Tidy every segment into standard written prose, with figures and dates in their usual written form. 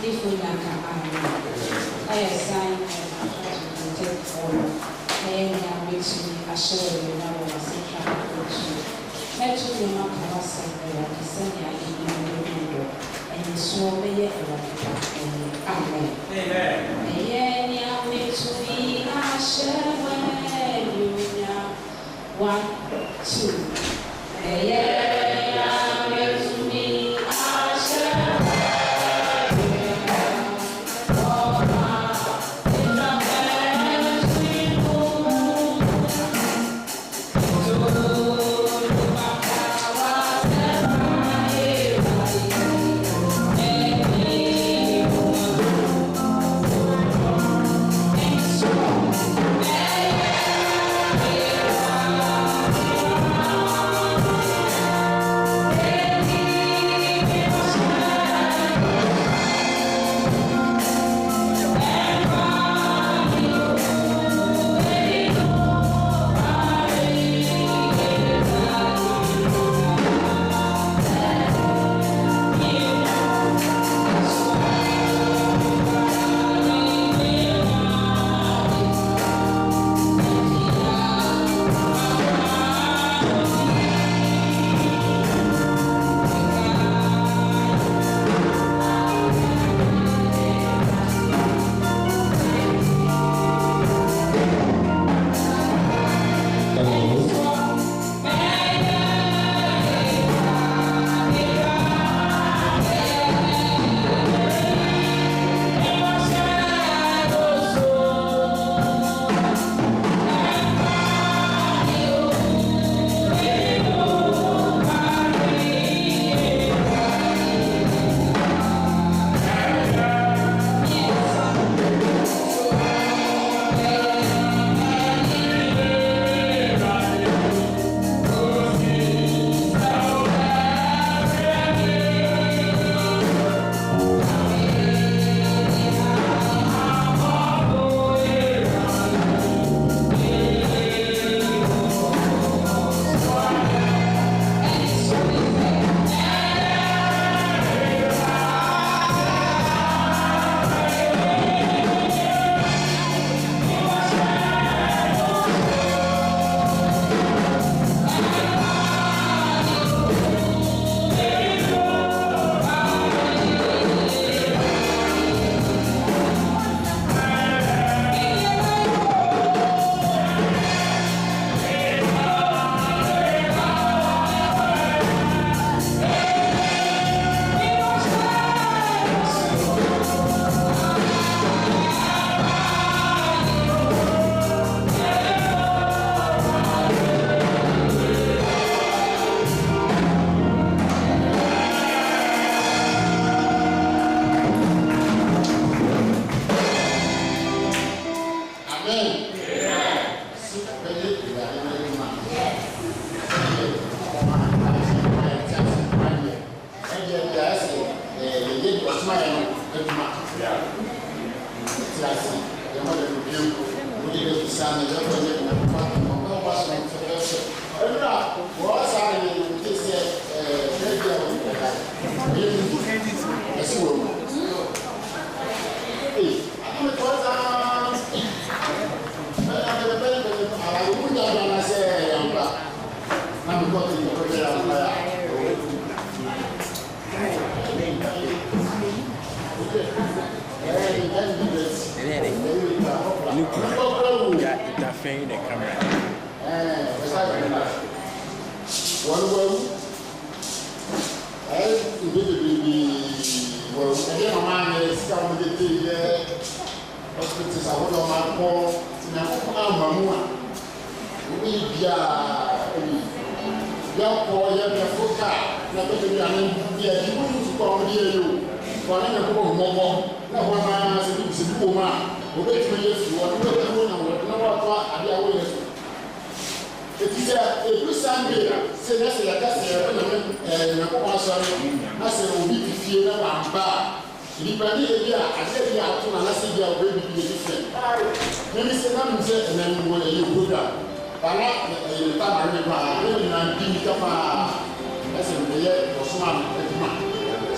different I assign to take forward. And I make sure I show you now what I say trying to coach you. Let's do the mark of us and send you in the window. And you saw me amen. Amen. Yeah, make sure I share when you know 1, 2. Yeah.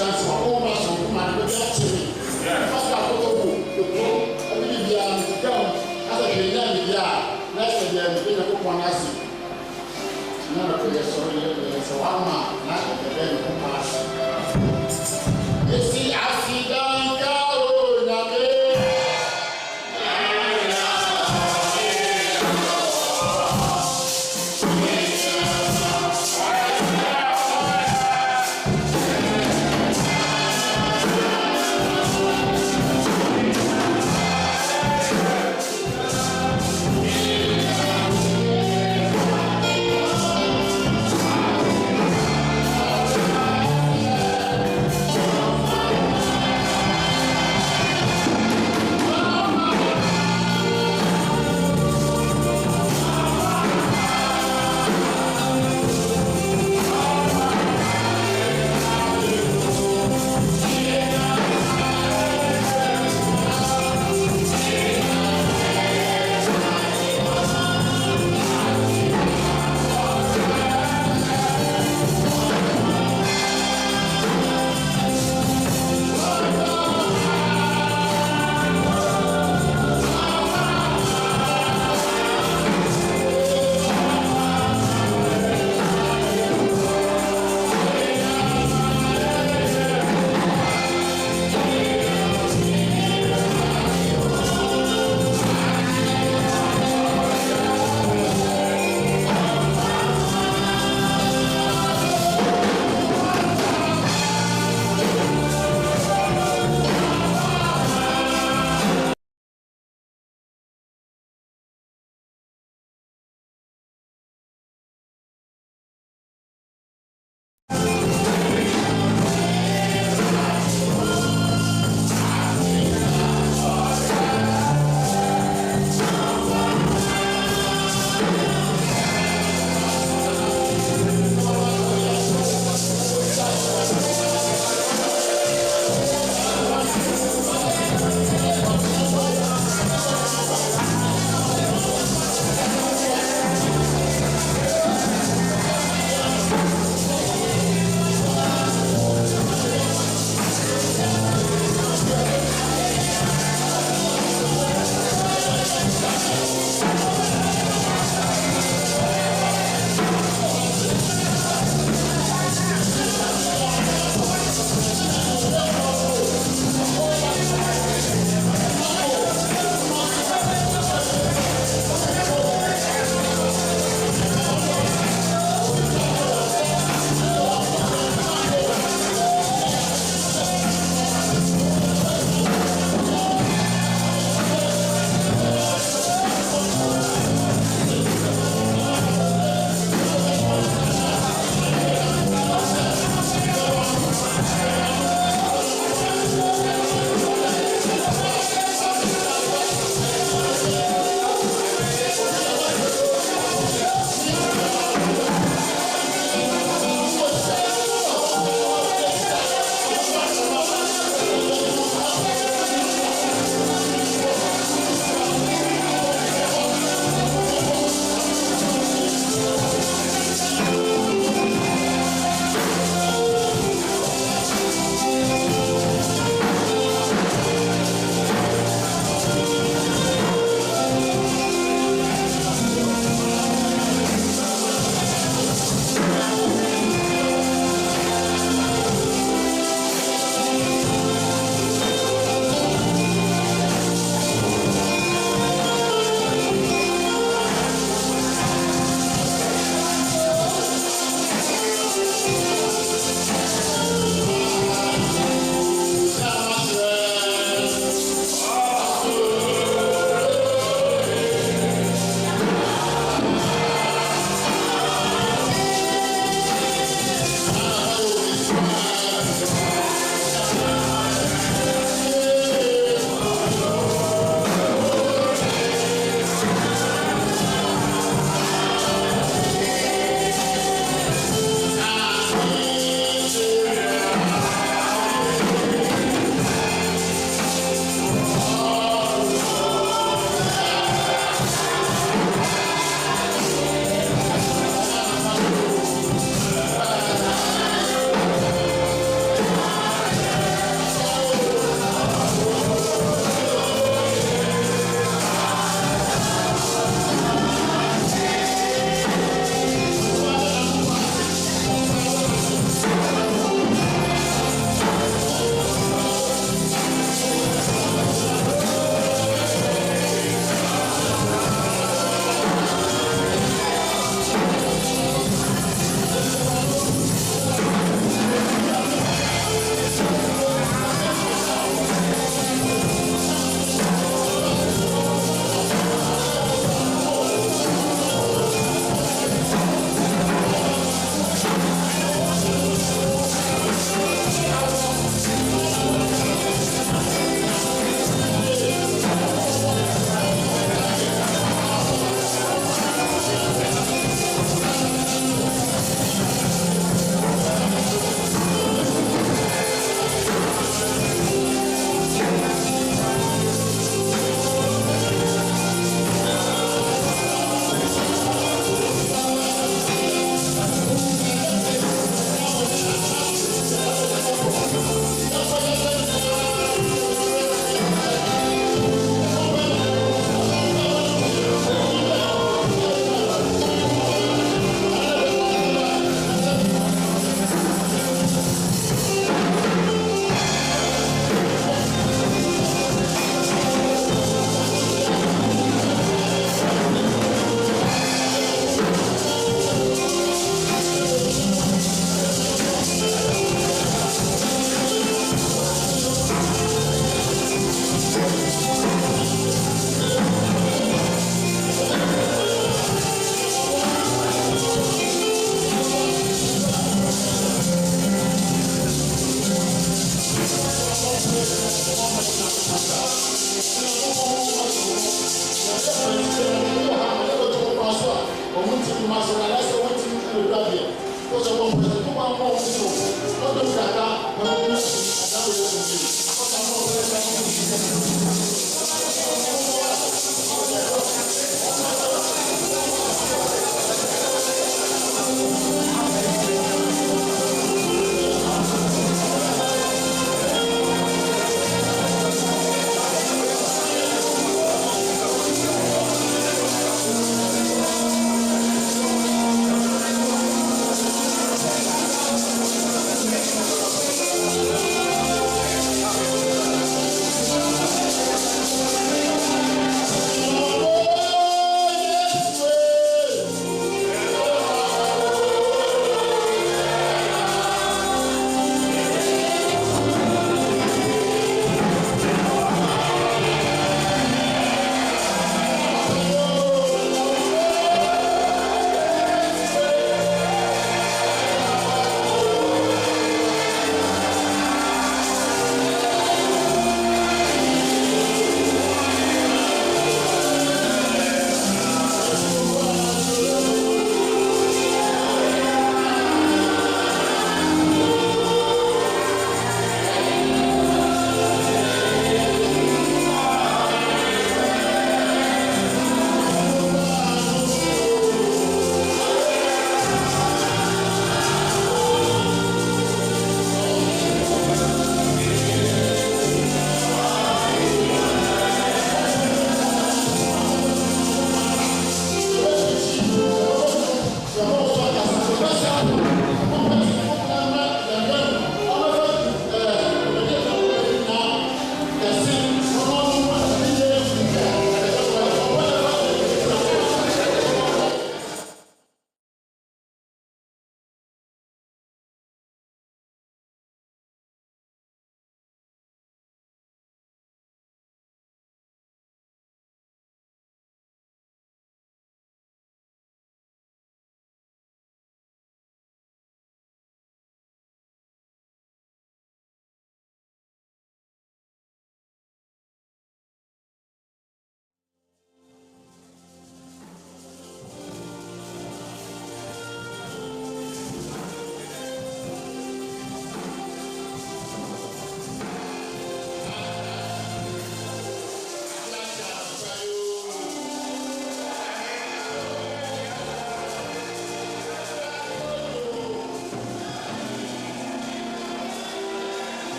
That's nasi. Nona kwenye sawama na kwenye kupasa. Esi asidanga onake.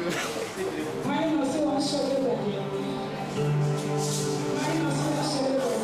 Why not so much so good? Why not so much so good?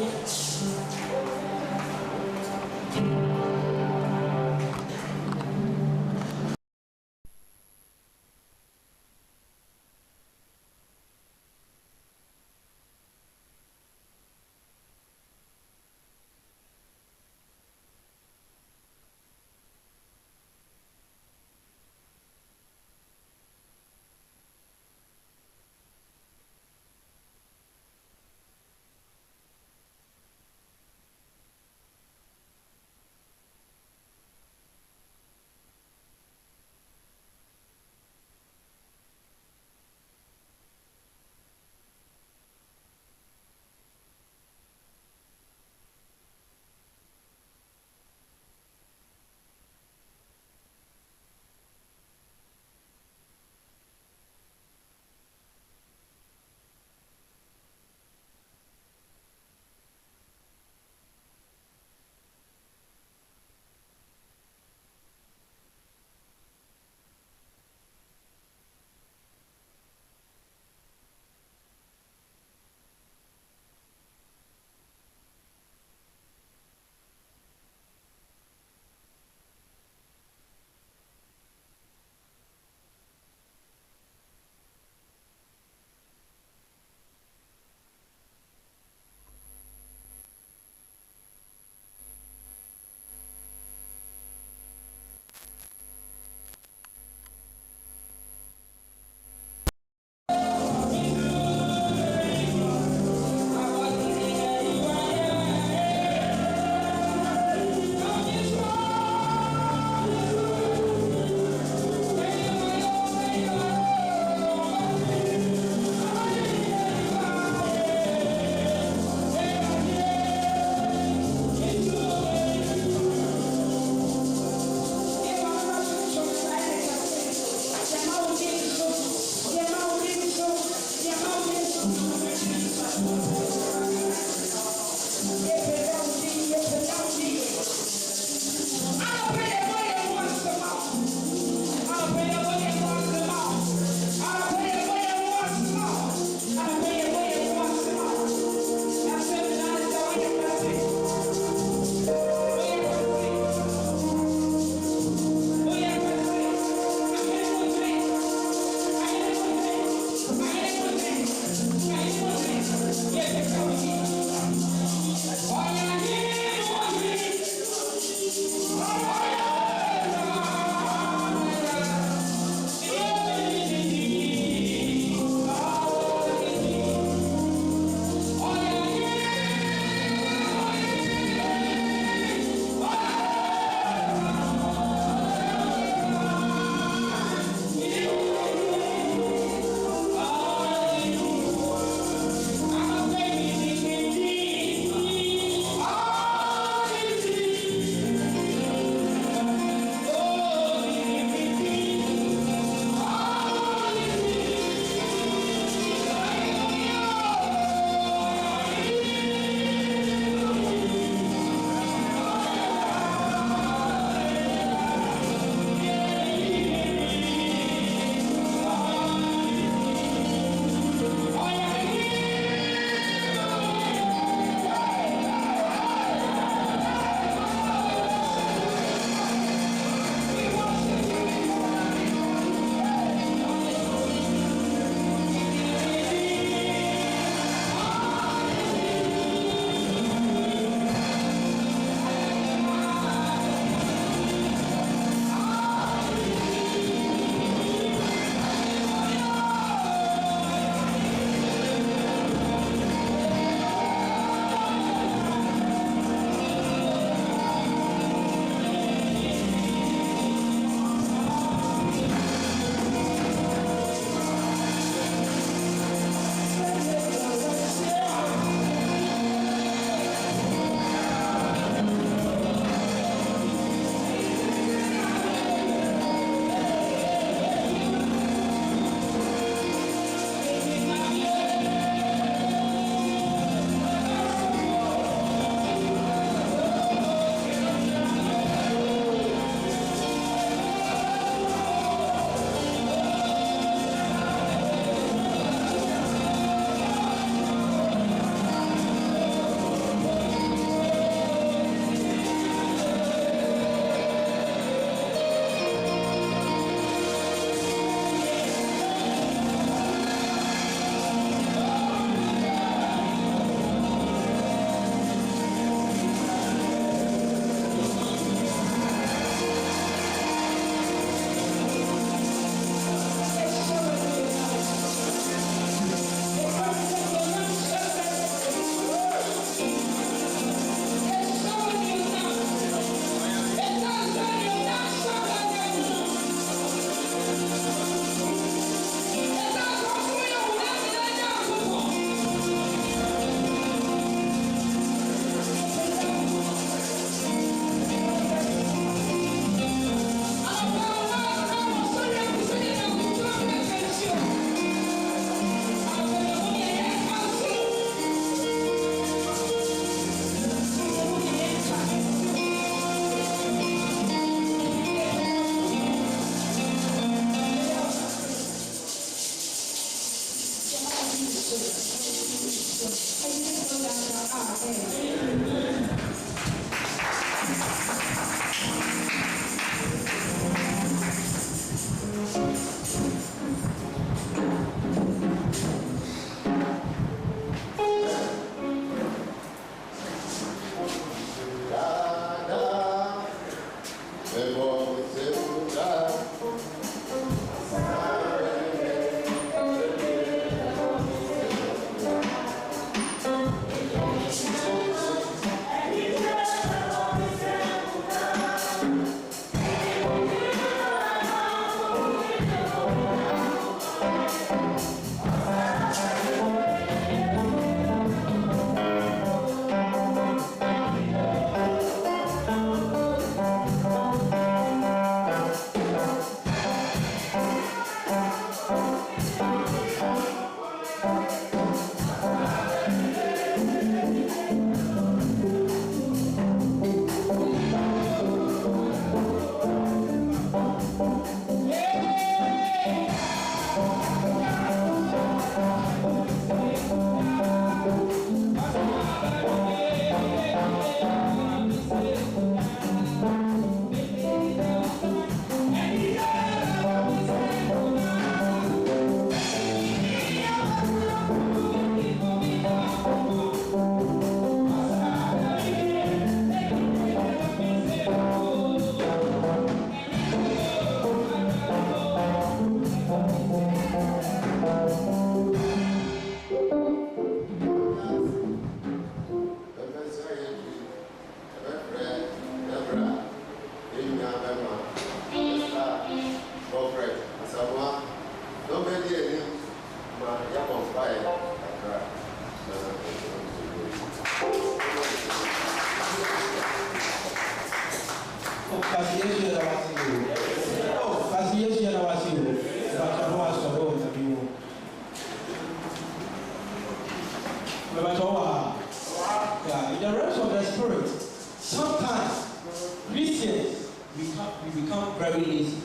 very lazy.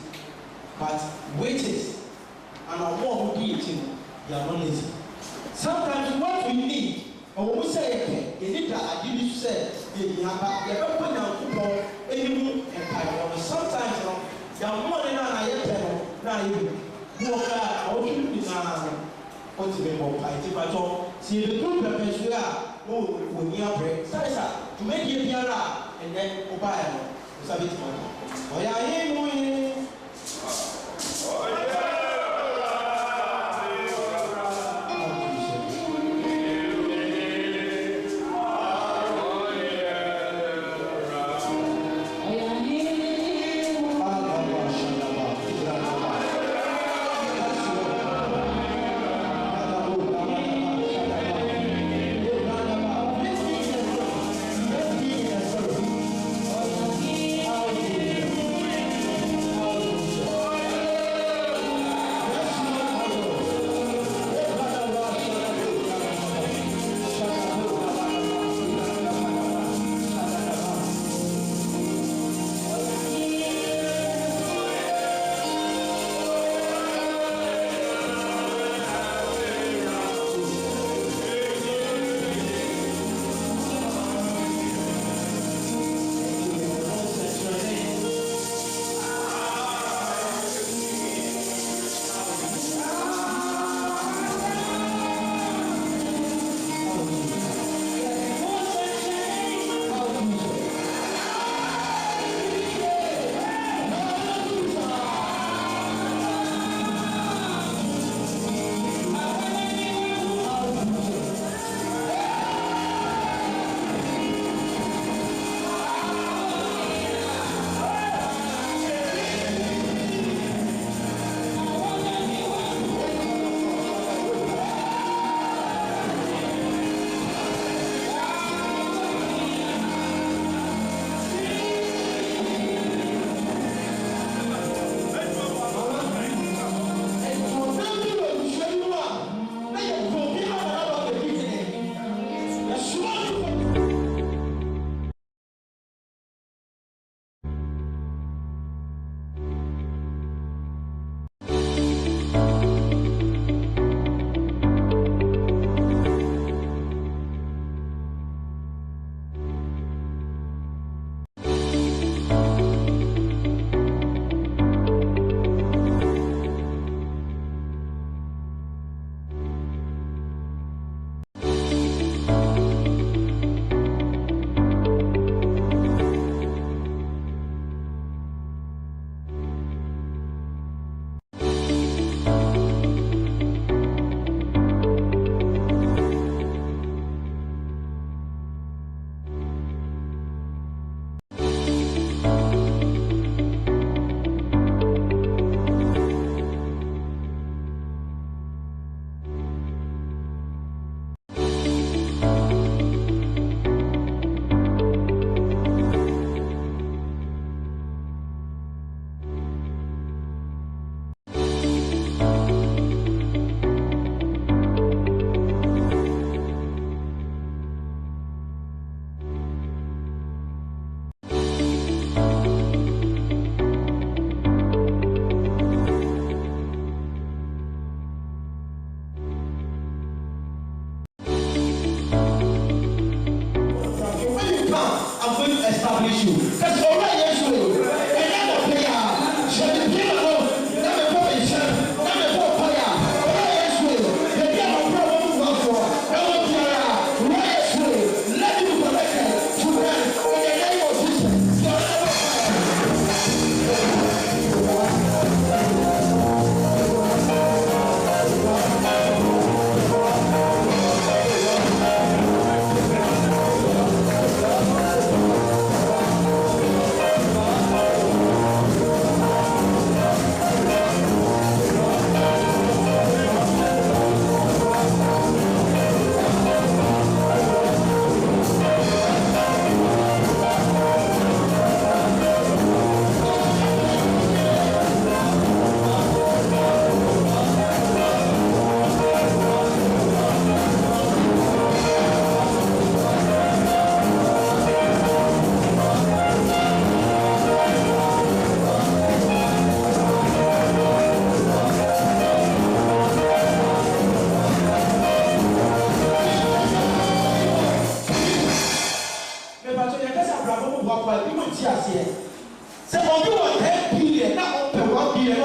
But waiters and our more who do it, they are not lazy. Sometimes what we need, and when we say, you need that, you need to say, you have a put down football, and sometimes you are more than I you walk out, or you be what's the name of it? But all see the two purpose we are, when you are break, to make you hear and then obey. Oh, yeah,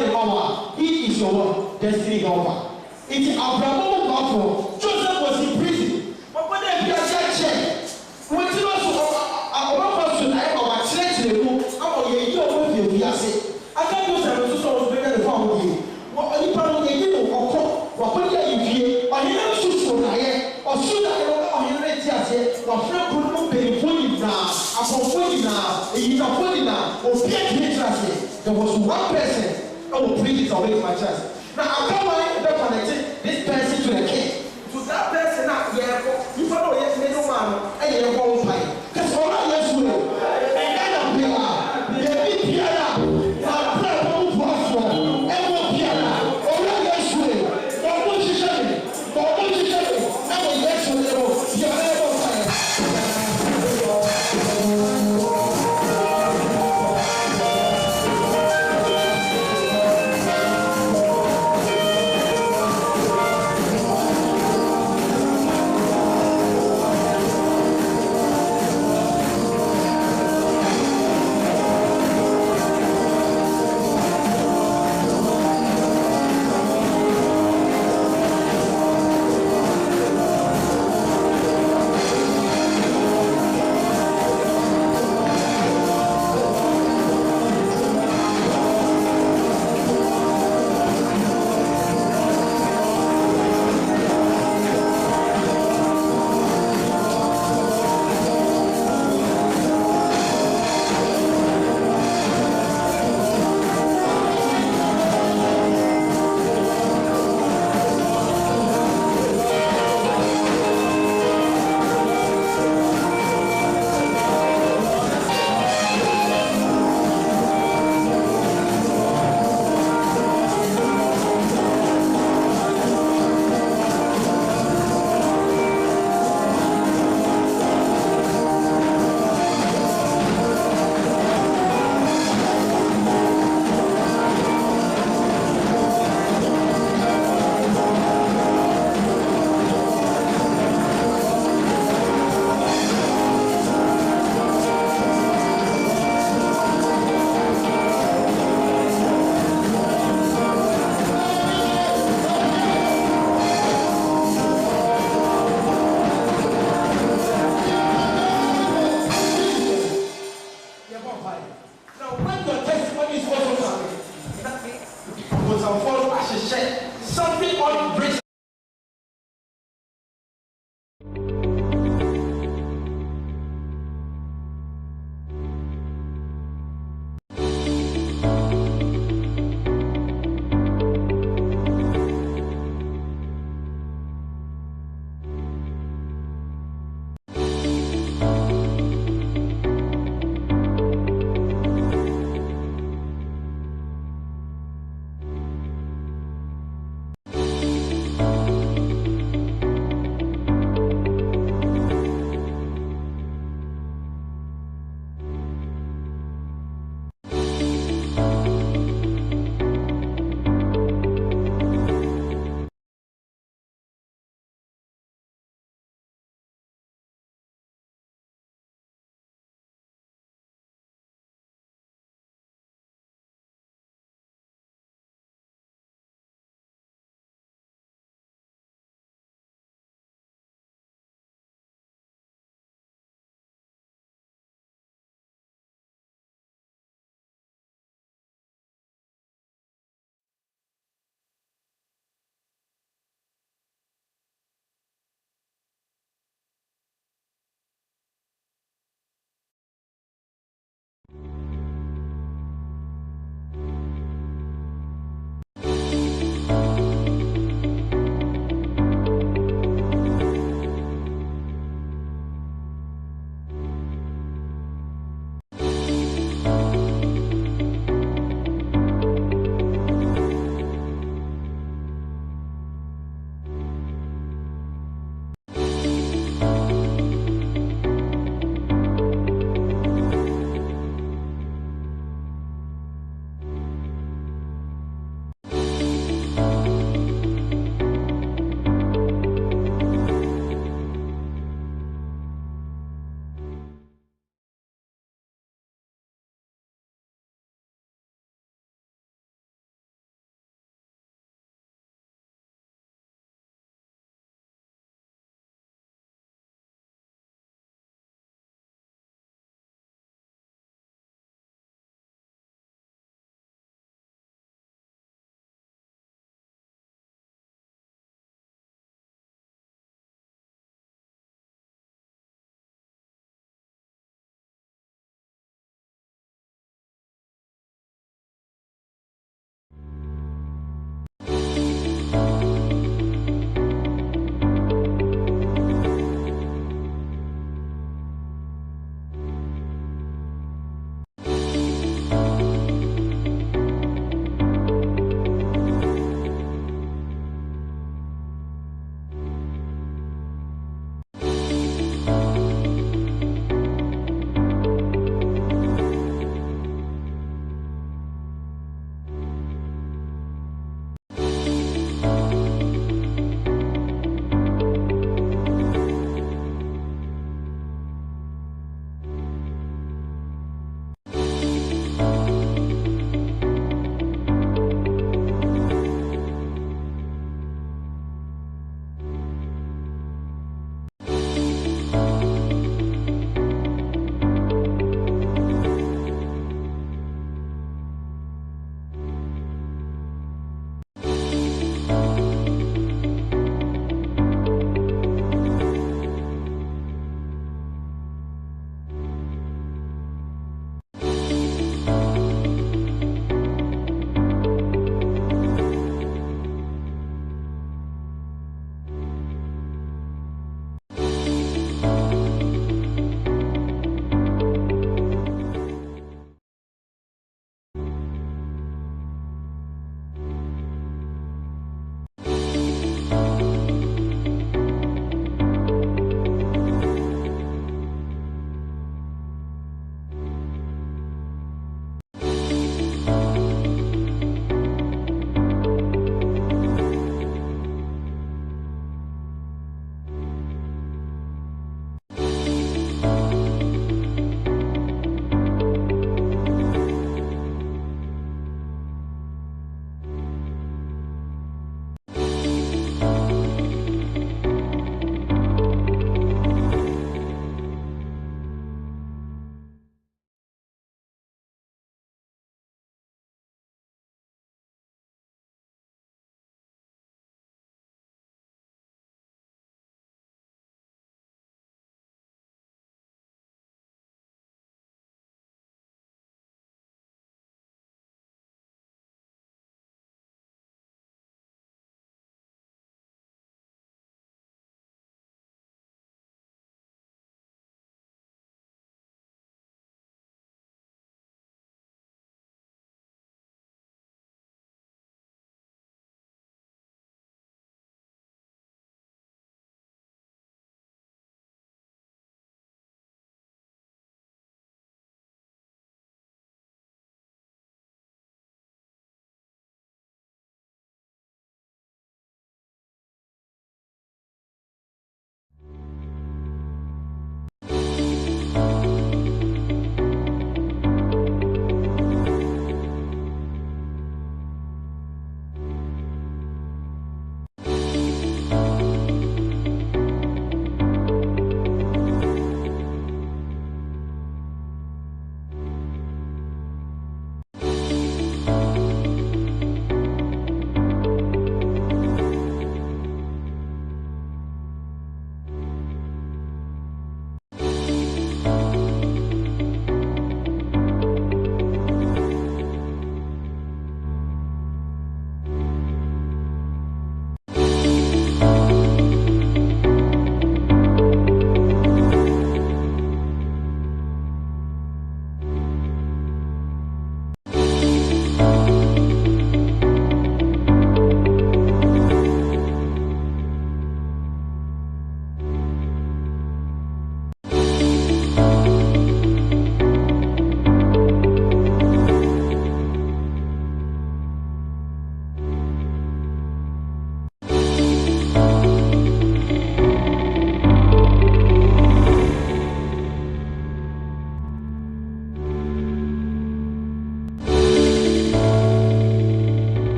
the power. He is your what? Destiny helper. It is Abraham powerful. Joseph was in prison. But when they are check, when you know our person, I have our church level. I'm going to you over here. I can't use them to solve the family. What you probably do or what you hear, or you know, shoot or shoot or you read it. Or friend could not pay for it now. Upon putting now, you are putting now, or get interest. There was one person. I will bring it away from my chest. Now I come on to connect this person to the king. To that person, not yet. You follow yes, no man, and you won't fight. Because all I yes will. And then I'm here. The big piano. My prayer won't pass from. And what piano? All I yes will. Don't push each other. Don't push each other. I will yes will. You're never fired. Something on bridge.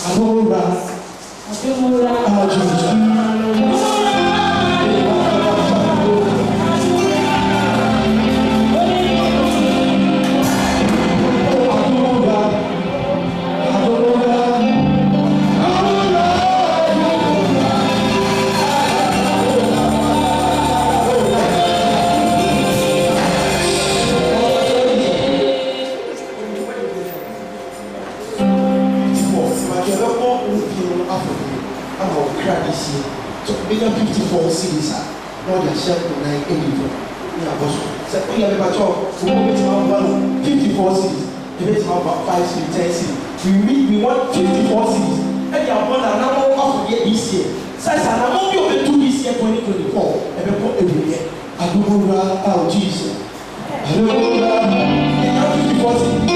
Adumura. Adumura. Million 54 cities are not just 984. So, we have about 54 cities, debate about 5 cities, 10 cities. We want 54 cities, and you have one another of the year this year. Since I'm not going to 2 this year 2024, and we put every year. I do not know Jesus. I don't know 54 cities.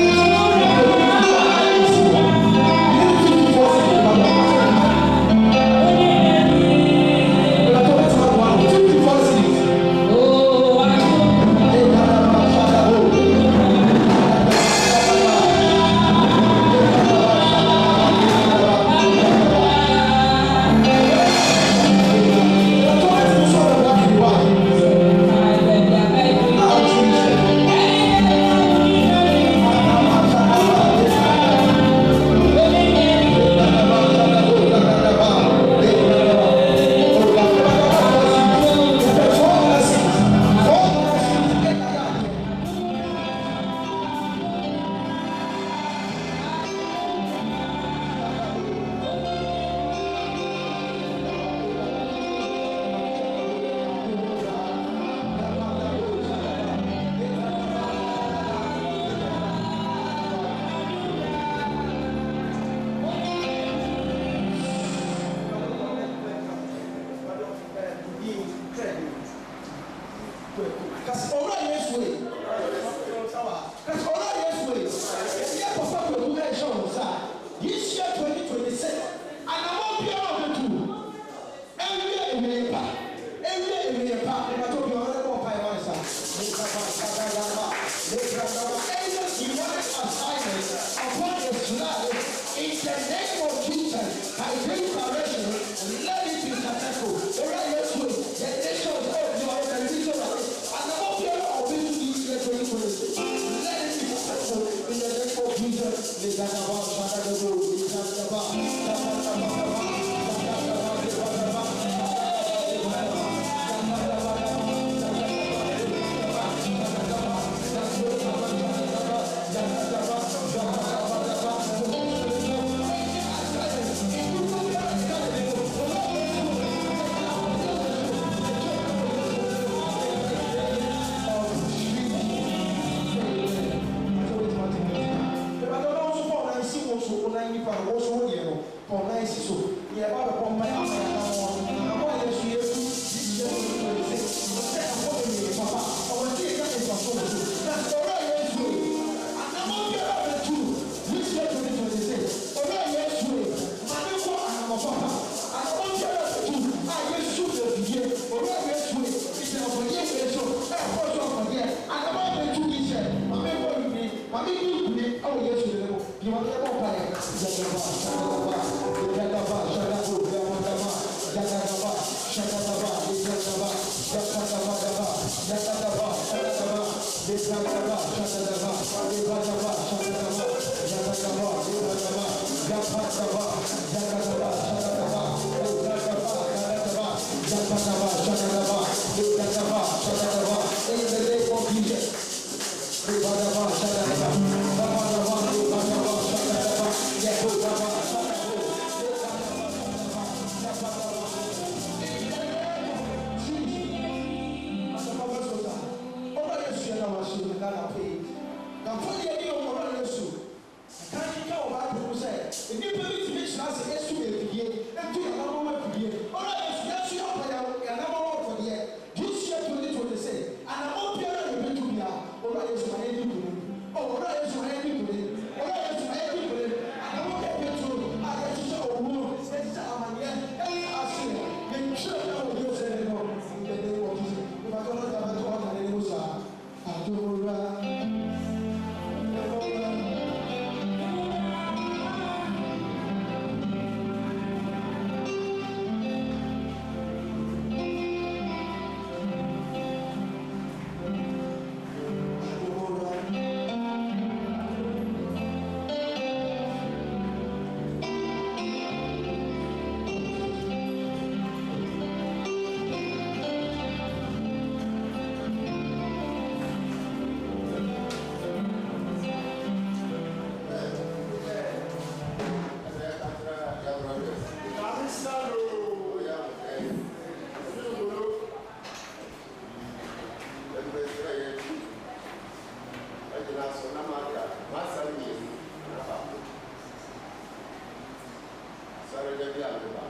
baby out of the bar.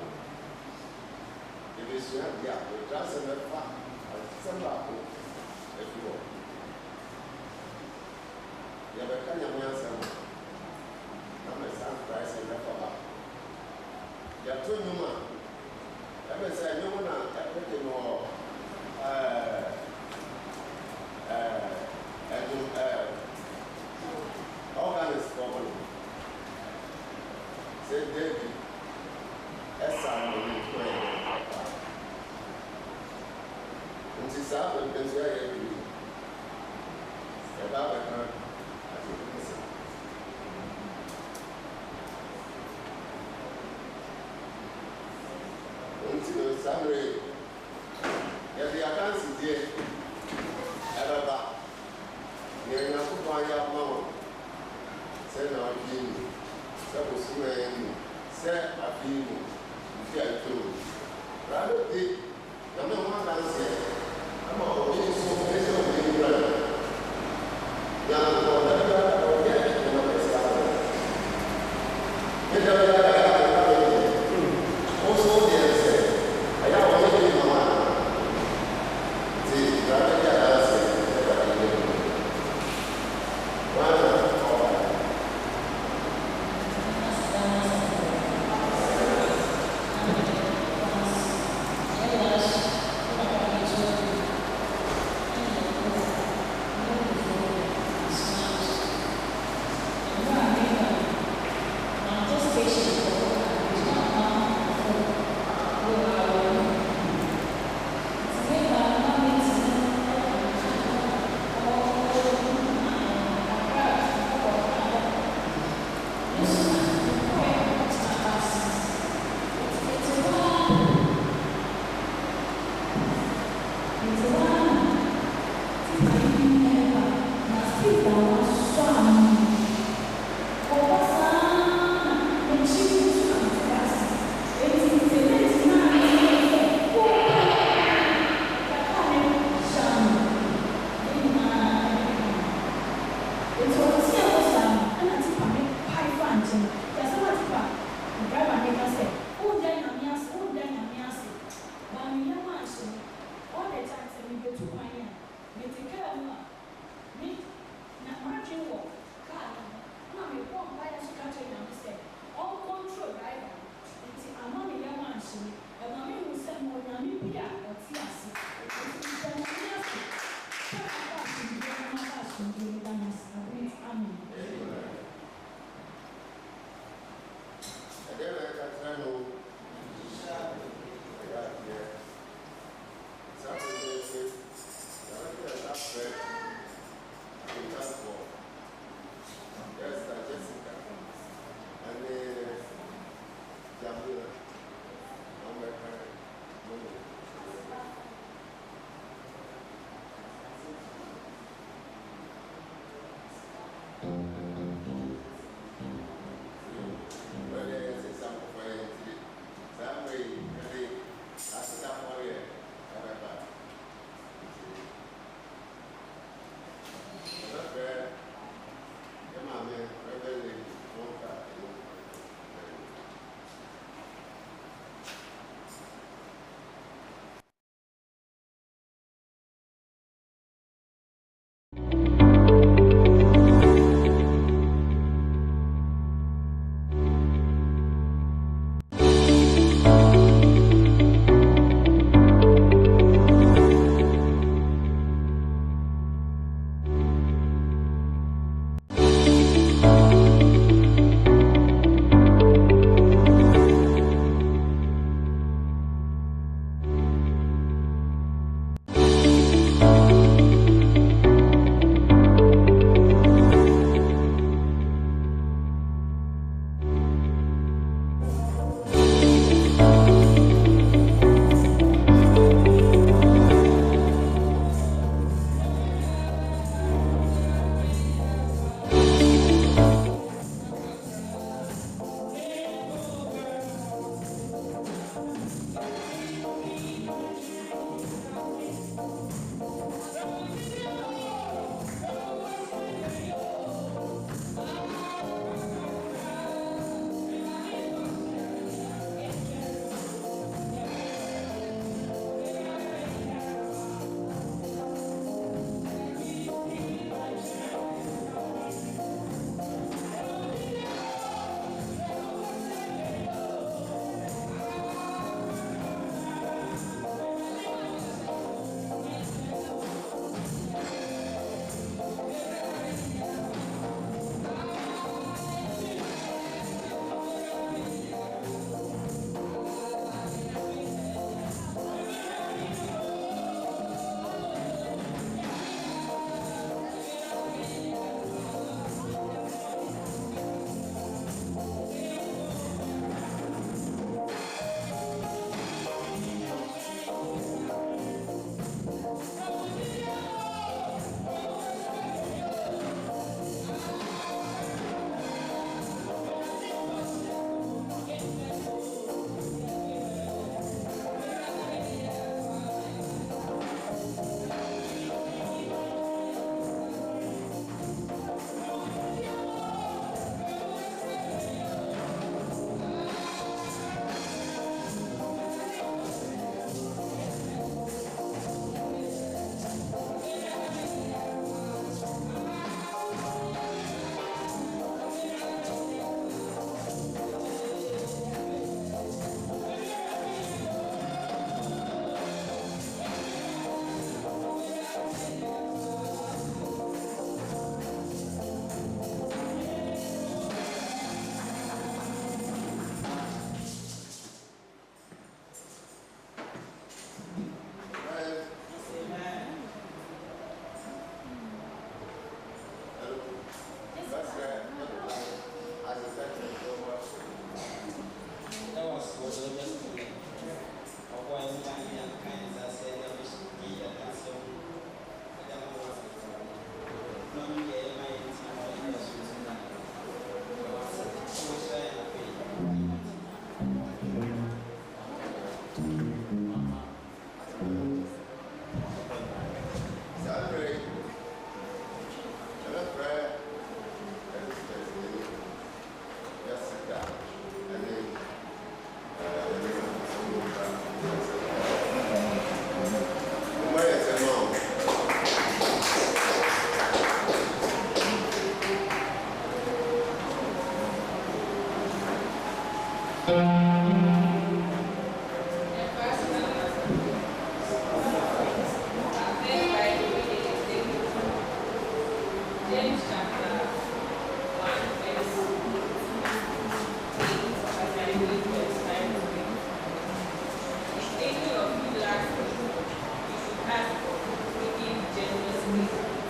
If it's not, yeah, we're just in the fun. Some apple, if you will. You have a kind of answer. I'm a sound price and left about. You have two new man. Ever say, no one, everything more. Organist for money. Say David, Esau, and she's out and is very angry. About her, I think it's until the summary. If the accounts is here, ever. You're not to find out more. Say no, you say, was swearing, say, I feel you feel too. Rather, the number one answer, I'm always so busy on the brother. Young boy, or get it in the also, the answer, I have already in my mind. See, rather, the answer.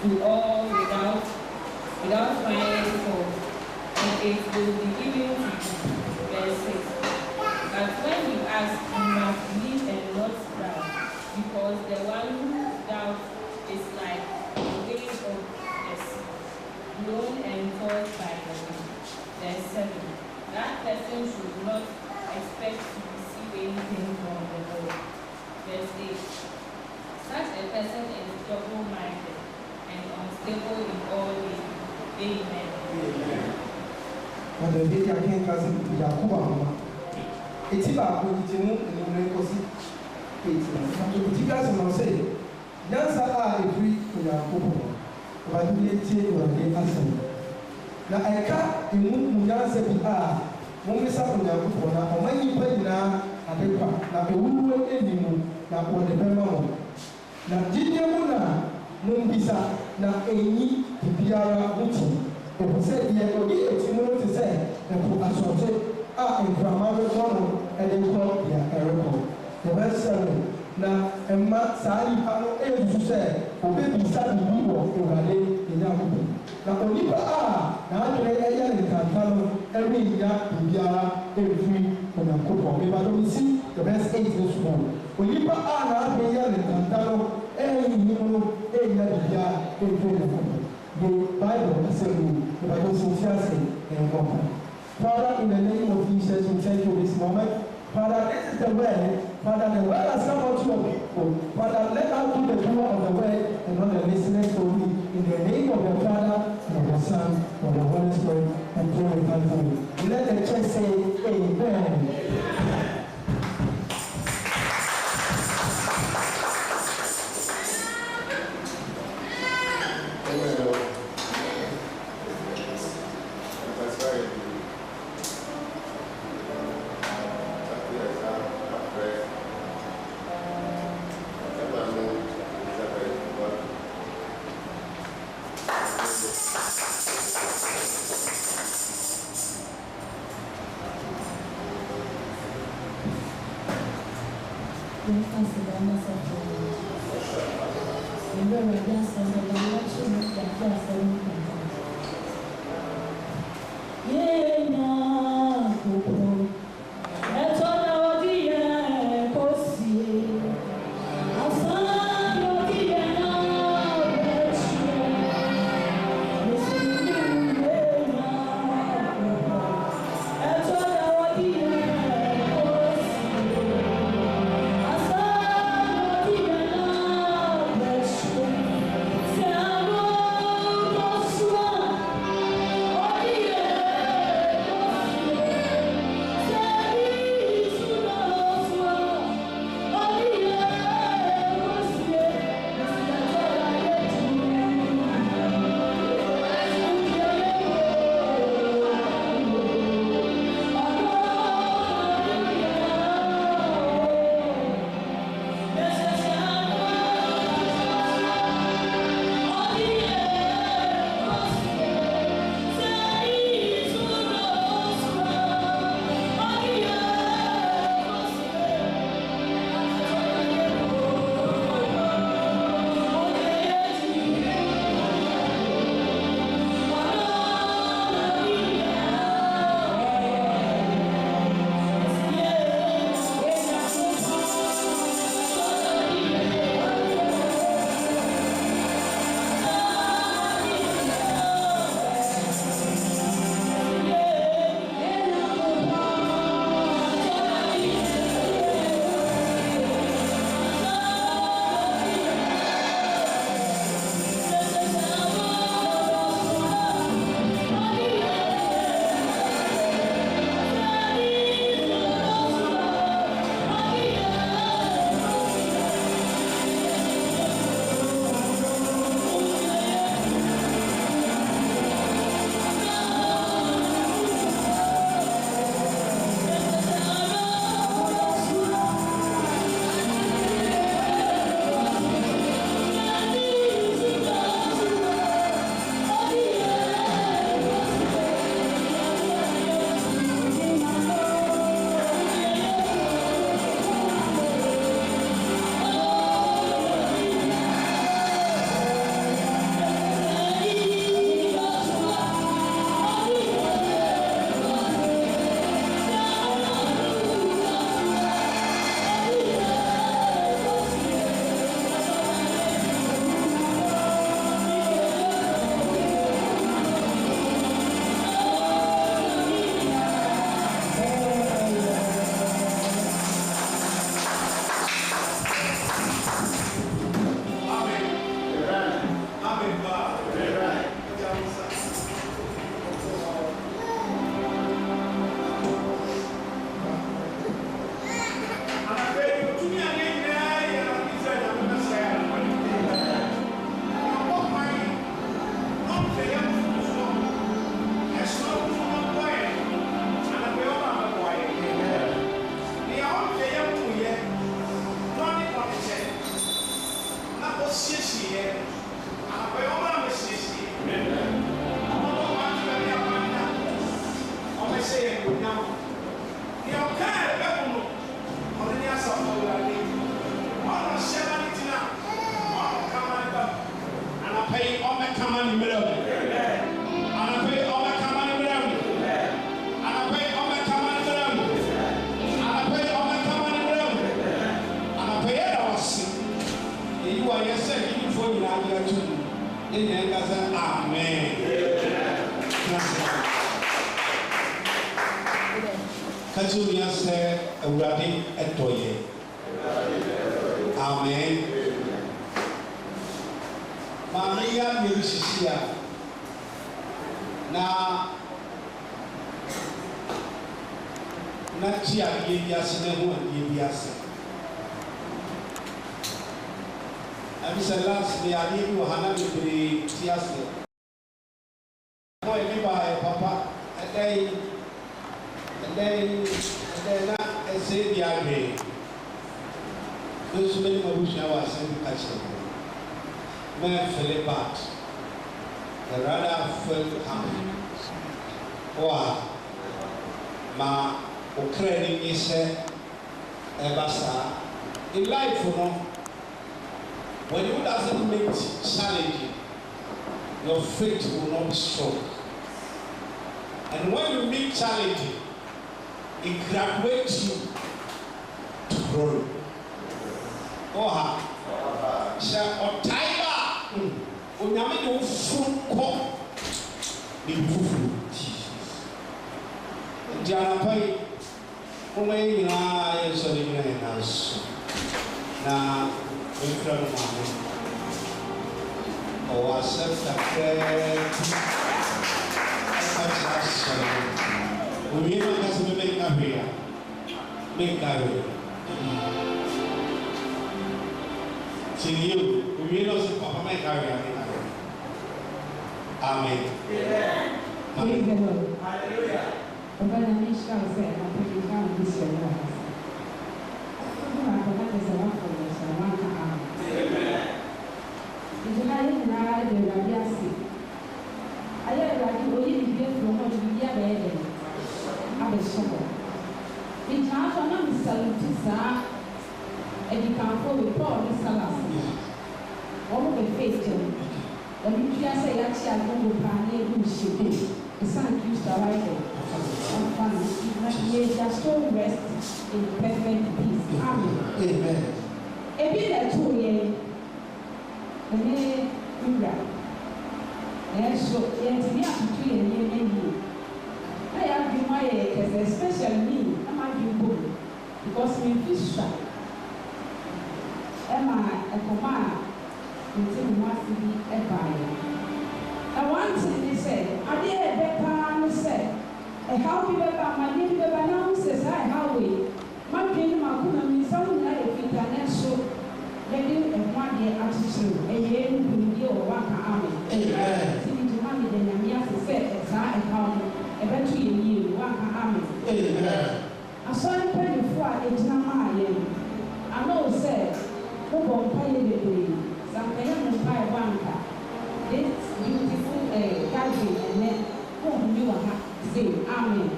To all without finding fault, and it will be given to you. Verse 6. But when you ask, you must believe and not doubt, because the one who doubts is like the wave of the sea, blown and tossed by the wind. Verse 7. That person should not expect to receive anything from the Lord. Verse 8. Such a person is double-minded and unstable in all ways. Amen. Ọ̀dọ̀ ìdí akẹ́kọ̀ọ́ Yakubu àwọn etí baako títí mú ènìyàn ẹ̀kọ́sí ètí àti etí gáàsì náà sè yánsa a èfiri Yakubu ọ̀bàdí bí etí ìwọ̀dé asẹ̀ na ẹ̀ka ìmú mu yánsa bi a wọ́n bí sáfù Yakubu na ọ̀ma yìí pẹ́ nyinaa adekwa na ewúwo ẹ̀nìmù na ọ̀dẹ bẹ́ẹ̀ mọ́ wọn na jíjẹ mu na mo ń bisa na èyí bibiara wọ́tí. Ẹ̀kọ́ sẹ́ yẹ ọdí ètí mú ti sẹ́ ẹ̀kọ́ asọ̀tẹ́ a nkurama bẹ́tọ́ no ẹ̀dẹ̀ kọ́ yà ẹ̀rẹ́kọ́ yẹ̀bẹ́ sẹ́wọ̀n na ẹ̀ma saa nipa no ẹ̀yẹ́dùsù sẹ́ ọbẹ̀bisa bìbí wọ̀ ìwàlẹ̀ ẹ̀yà àkókò na onipa a n'adwene ẹ̀yẹ nkàtà no ẹ̀rẹ́ ìyá bìbíara ẹ̀firi ọ̀nàkókò ìbàdàn sí yẹ̀bẹ́ sẹ́ ẹ̀yẹ́ ti sùn onipa a n'adwene ẹ̀yẹ nkàtà no ẹ̀yẹ ìyí no ẹ̀yẹ bìbíara ẹ̀firi ọ̀nàkókò. The Bible says, the Bible says, and Father, in the name of Jesus, we thank you this moment. Father, this is the word. Father, the word has come out to your people. Father, let us do the doer of the word and not the listeners to me. In the name of the Father, and of the Son, and of the Holy Spirit, and pray with thankfulness. Let the church say, Amen. Yes. kama ni mreo. Anape ome kama ni mreo. Anape ome kama ni mreo. Anape ome kama ni mreo. Anape yera wasi. You are yourself in for you now. You are too. In the answer, amen. Kajuniya say awurade etoye. Amen. Maria Mirishia. Na chia yebiase ne ho yebiase. Abi salas ne ade bi ohana bebre tiase. Mo e ba papa edai na ese dia gbe. Those many mabushia was sent to catch them. Men fell apart. The rather felt happy. Or ma Ukraine is a basa. In life, you know, when you doesn't make challenging, your faith will not be strong. And when you meet challenging, it graduates you to grow. Oha, sha otaiba, onyame de ufunko, ni bufu. Diana pai, umwe ina yeso ni na naso, na wifra no mame. O accept the we don't have to make a prayer. Make a prayer. See you. We don't see Papa make a prayer. Amen. Praise the Lord. Hallelujah. Papa na mishka said, "I'm pretty calm this year." I'm going to say one for this and one to Amen. It's not even now the Rabiasi. I have a really beautiful one to be a baby. I'm a shovel. In charge of my son, and you can't go with Paul, Miss Salas. All of the faith, let me just say, actually, I'm going to pioneer who she did. The son used to write it. May their soul rest in perfect peace. Amen. Amen. A bit that 2 years, the name Ura. And so, yet, we have to 3 years. I have been my especially me, I'm a good because we fish shy. Emma, a command, until we must be a buyer. I want to say, I did a better say, a how we better, my name better says, I how we. My dream, my good, and some like international, they do a 1 year attitude, a year in the or 1 army. Amen. To money, then I'm here to say, as I account. Eventually, you want to army. Amen. I saw a penny for it's not my I know, said, who won't pay the day. Some young pie banker. This beautiful gathering and then whom you are saying, Amen.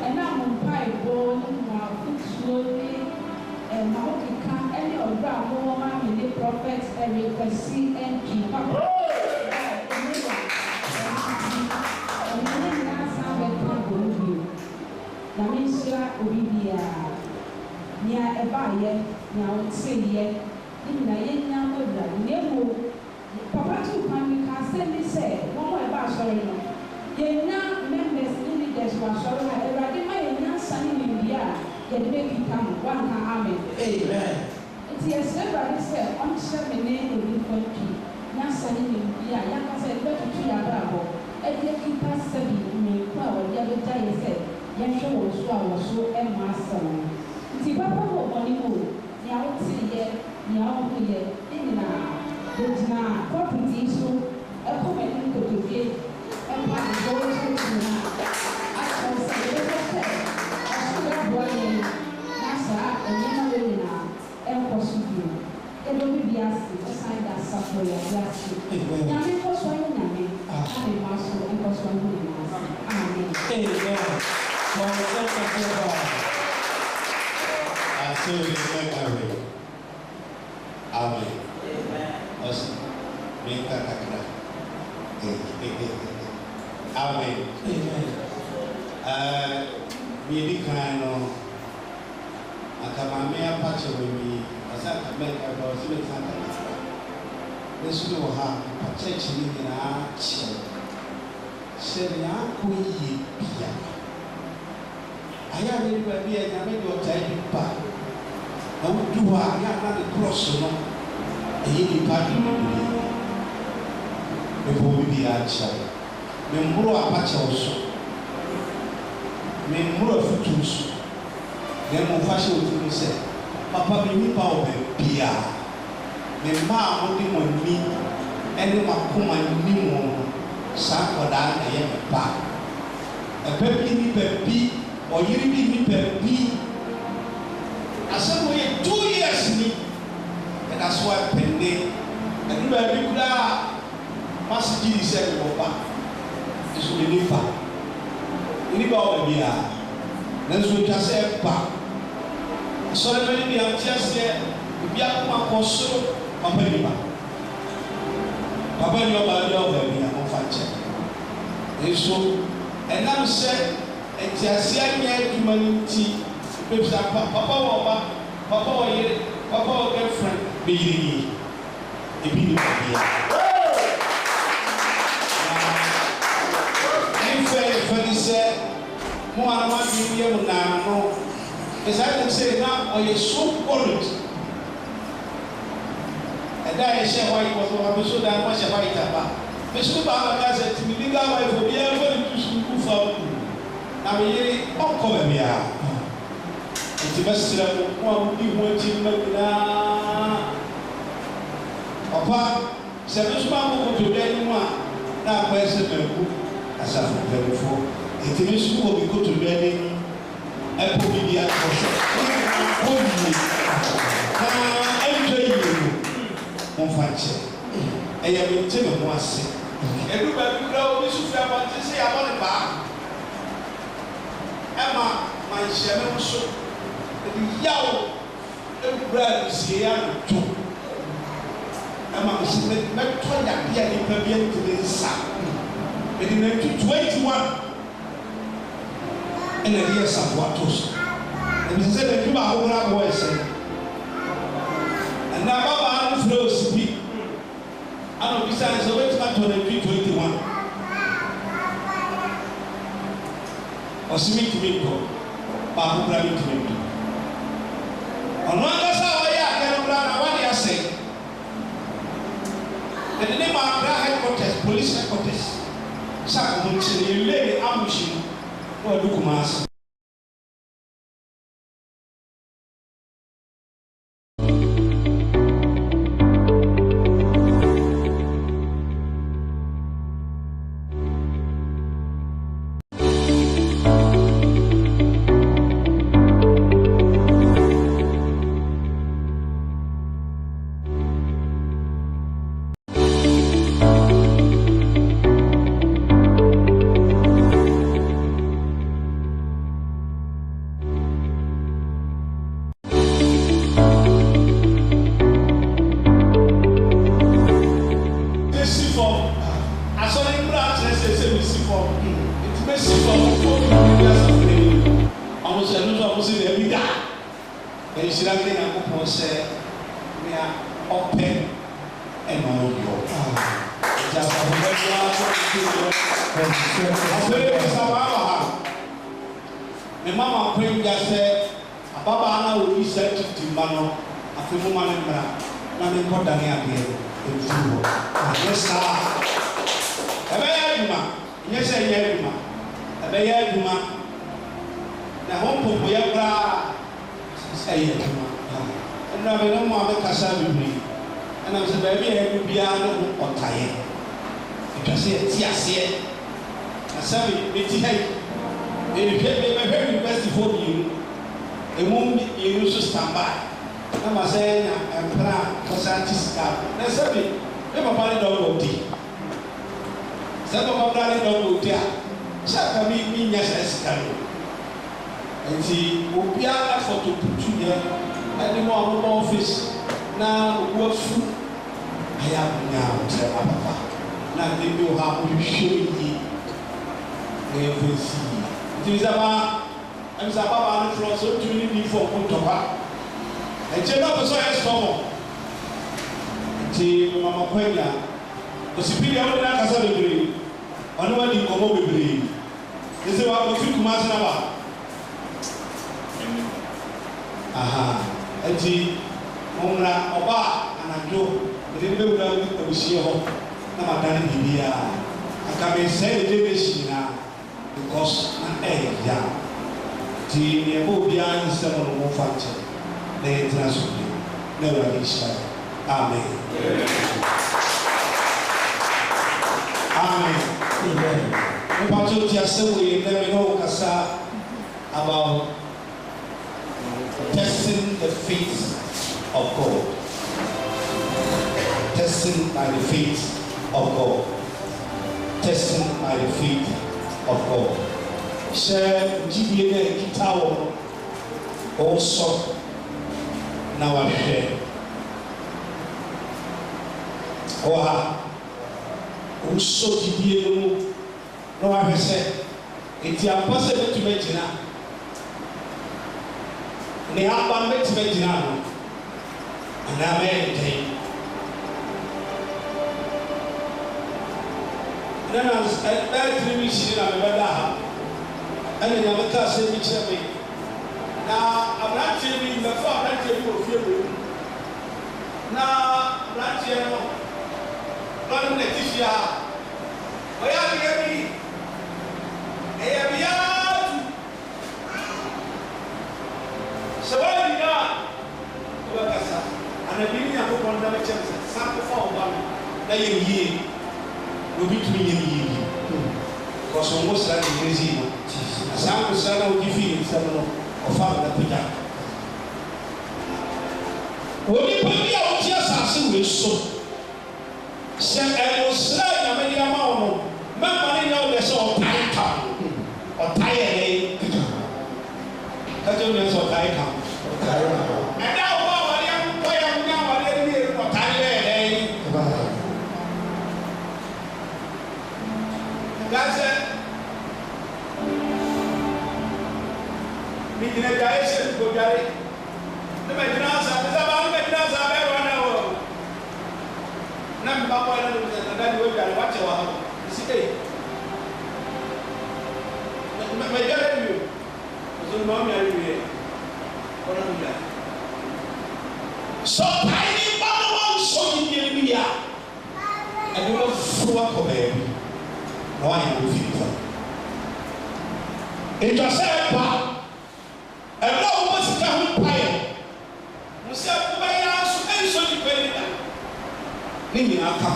And now, on pie born, while slowly, and Mahokika, any of that woman, the prophets, and you can see and keep up. Na mensura obibia nia ebaye na otseye ni na yenya modra nemo papa tu kan ka say say won wa ba sori no yenya members ni leaders wa sori na erade ma yenya sani ni bia ye de make come one ka amen. It is everybody say on share me ne obi country na sani ni bia ya ka say be tu ya ba bo e de kita sabi ni kwa wa ya be jai say Yansho was so and master. The papa of Bonimo, now see ye, now here, in now, property so a comment to give and what is going to now. I shall say, I should have one Nasa and Yena and possibly. It will be asked to sign that suffer your blessing. Yami was one Yami, and Master and was one Amen. I say we make a way. Amen. Awesome. Make a kakra. Amen. We kind of Akamamea patch with me, as I can make a dose with Santa. This will have a church in our child. Said, I am in the way and I made your time back. I would do I am not a cross, a hidden party before we be our child. Member a patch also. Member of futures. Then my fashion would say, Papa, me power Pia. Me ma only on me, and my command me Sakodan a young pa. A peppy me peppy, or you be me peppy. I said, we 2 years me, and that's why pending. And you are big Master G said, Papa, this will be nipa. Nipa will be a. Then we can say, Pa. So many be just here, if you have my console, Papa Nipa. Papa Nipa, you are and so, and now said, and Tiasia humanity, Papa, Papa, girlfriend, be the be and said, Moana, you now, as I can say now, are you so worried? And I say, why was so that much about it? Mr. Baba said to me, legal wife will be able to school for you. Now, we all come here. It's the best one be watching Magna. Papa, seven small to anyone. Now, question as I said before. It is school we go to bed. I put me at the function. I am in Tim once. Everybody know this is about to say about the bar. Emma, my shadow so the yellow bread is here too. Emma was met 20 years to the sun. It is 21 and the years of what was. And he said, the people are going to voice. And now, Baba flows speak. I don't besides the way to 21. Or Smith to me, Babu Brady to me. On one how I can run what they are saying. The name of the headquarters, police headquarters, Sakamunchi, you lay ambushing or Dukumas. My mama praying just said, Baba Anna will be sent to Mano, a few moments in Nothing more than here. Yes, sir. A bayaduma, yes, a yaduma, a bayaduma. The home of Boyabra say yaduma. And now I don't want to cassava with me. And I said, baby, I will be out or tired. Because it's yes, I said, it's if you have a very best for you, a woman you used to stand by. I must say, I'm proud for Santis. That's a bit. Never mind, don't go tea. Some of my brother don't go tea. Shall me, yes, I can. And see, we'll be out for to put you here. And the more office now, what food I have now, tell my papa. na de bi wɔ ha wohwehwɛ yi na yɛmfɛsi nti sɛ ma ɛmsɛ ababaa no trɔ sɛ wotumi ne ni fɔ ko ntɔkwa ɛkyɛ na wopɛ sɛ ɔyɛ sɔmɔ nti mama kwanya osipidi a wode no akasa bebree ɔne wadi nkɔmmɔ bebree ɛsɛ wɔfiri Kumasi na ba aha nti mɔmmra ɔba anadwo mede ne bɛwura abuhyia hɔ na madane biribiaa aka mesɛe ne debɛhyi nyinaa because na ɛyɛ ya nti neɛma obiara nsɛm no momfa nkyɛ na yɛntena so bi na awurade nhyira amen amen mpatso ti asɛm wɔ yɛn dɛm na wɔkasa about testing the faith of God. Testing by the faith of God. Testing by the faith of God. Share GBA Kitawo also now I share. Oha also GBA no I say it's a possible to mention. Ne aba mbɛtumi gyina no anaa bɛyɛ ntɛn na bɛyɛ tiri mi hyiri na mebɛda ha ɛna nyame kaa sɛ bi kyerɛ me na aberanteɛ bi mbɛfa aberanteɛ bi wɔ fie wɔ mu na aberanteɛ no ɔno na ti fie ha ɔyɛ adeɛ bi ɛyɛ biara sɛ wɔyɛ nyinaa wɔbɛkasa anabi ne nyankopɔn da bɛkyɛm sɛ san kofa wo ba no na yɛ yie obi tumi yɛ ne yie bi kɔsɔ ngo sra ne yɛresi no na saa nkosra na wogye fii ne nsɛm no ɔfa no na pagya onipa bi a wote asase wei so sɛ ɛnosra nyame de ama wo no mɛma ne nyɛ wo dɛ sɛ ɔtae ka ɔtae ɛnɛ kati o nɛsɛ ɔtae ka ɛda wo bɔ awadeɛ nkɔyɛ wonya awadeɛ ne yɛ ɔtae bɛyɛ dɛn gasɛ megyina dwae hyɛ nkodware ne magyina asa ne sɛ baa ne magyina asa bɛyɛ na wɔ na mba bɔ ne nada de wɔdware wakyɛ wɔ ha ɛsi ei mɛdware bio ɔsɛ ma ɔmɛ awie ɔna mu dware sɛ ɔtae ne ba no wansɔ gyidie no bi a ɛde wɔforo akɔ baabi na wayɛ wo firi fa ɛtwa sɛ ɛba ɛberɛ a wobɔ sika ho mpaeɛ mo sɛ wobɛyɛ so ɛnsɔ nnipa ni da ne nyinaa ka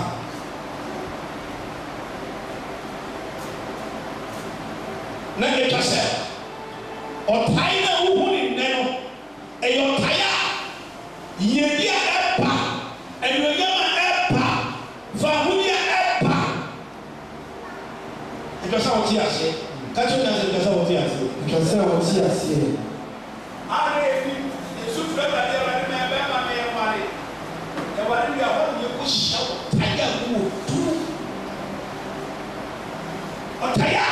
na ɛtwa sɛ ɔtae na wohu ne nnɛ no ɛyɛ ɔtae a yɛdi a ɛba anuonyam a ɛba faahodi a ɛba ɛtwa sɛ wɔte aseɛ ka kyerɛ na sɛ ɛtwa sɛ wɔte aseɛ ɛtwa sɛ wɔte aseɛ ara ebi esu fura bade ɛwɛde mɛ bɛrima mɛ ɛware ɛware bi a hɔ yɛ ko hyɛ ɔtae a wɔ tu ɔtae a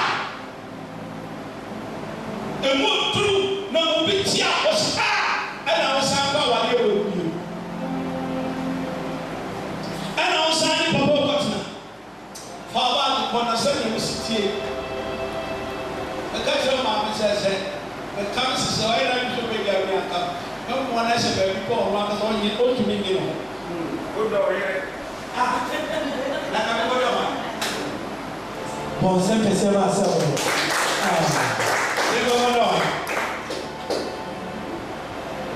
emu turu na obi tia ɔsa ɛna ɔsan ba wale wɔ bio ɛna ɔsan ne papa ɔkɔtena fa ɔba adekɔ na sɛdeɛ ɔsi tie ɛka kyerɛ maame sɛ ɛka me sesɛ ɔyɛ na nso bɛdi awi aka na mmoa no hyɛ baabi kɔ ɔno akasa ɔtumi nye no wodɔ ɔyere na ka mekɔdɔ ma bɔnsɛ pɛsɛ ma sɛ wɔ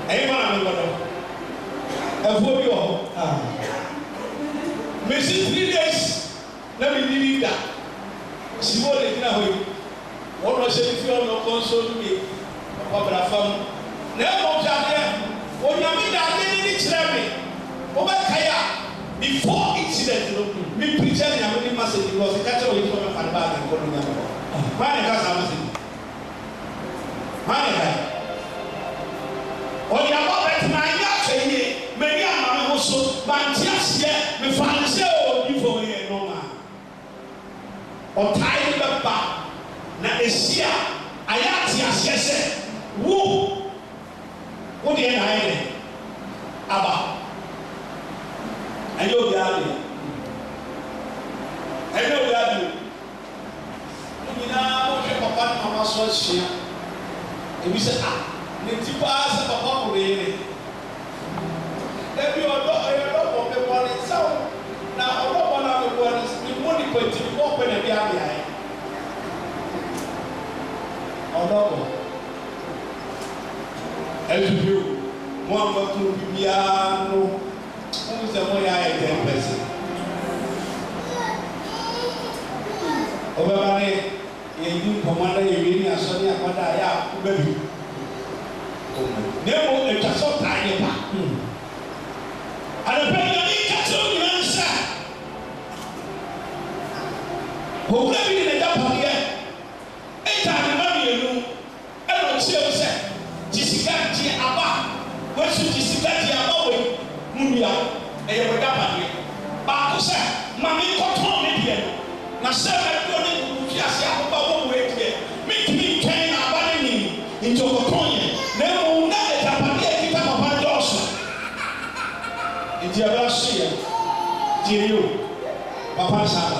ɛyi ma na mi gbɔdɔ ɛfuo bi wɔ hɔ mesi 3 days na mi nini da siwo le gyina hɔ yi wɔn na ɔhyɛ fi ɔna ɔkɔ nso no mi ɔkɔbra fam na ɛmɔ ɔgyadeɛ onyame da ade ne ni kyerɛ mi ɔbɛka yi a before incident no mi pirikyɛ ne nyame ne ma sɛ bi wɔ sɛ kakyɛ wɔ yi fɔ mi fa ne baagi nkɔ ne nyame hɔ maa ne ka sa ma sɛ bi maa ne ka yi ɔdi abɔ bɛtena ayé akɛyie mɛni ama mi ho so banti aseɛ mefa ne sɛ ɔdi fɔ yɛ nɔɔma ɔtae ne bɛba na esi a ayɛ ate aseɛ sɛ wo deɛ na ayɛ dɛ aba ɛnyɛ obiara deɛ ɛnyɛ obiara deɛ nyinaa wɔhwɛ papa ne mama so ahyia ebi sɛ ne ti paa sɛ papa kɔrɔ yere dabi ɔdɔ bɔ bɛbɔ ne nsaw na ɔdɔ bɔ na bɛbɔ ne mu nipa ti bɔ pɛ na bi abea yɛ ɔdɔ bɔ ɛtutu mo abɛto bibiara no mo sɛ mo yɛ ayɛ tɛn pɛsɛ ɔbɛba ne yɛdi nkɔmɔ na yɛwie ne asɔre akɔda a yɛ a wobɛbi na emu atwa sɛ ɔtaa ne pa anapɛ nyame ka kyerɛ wo nyinaa sɛ owura bi ne n'agyapadeɛ ɛtaa ne ma mmienu ɛna ɔkyerɛ wo sɛ gye sika gye aba wɔasu gye sika gye aba wei mu nua ɛyɛ w'agyapadeɛ baako sɛ ma menkɔtɔn me deɛ no na sɛ mɛdɔ ne fiase ahoba wɔ wɔ etie mentumi ntwɛn na aba ne nim nti ɔkɔtɔn yɛ na emu na agyapadeɛ kita papa dɔɔso nti ɛbɛ so yɛ tie yi o papa nsaba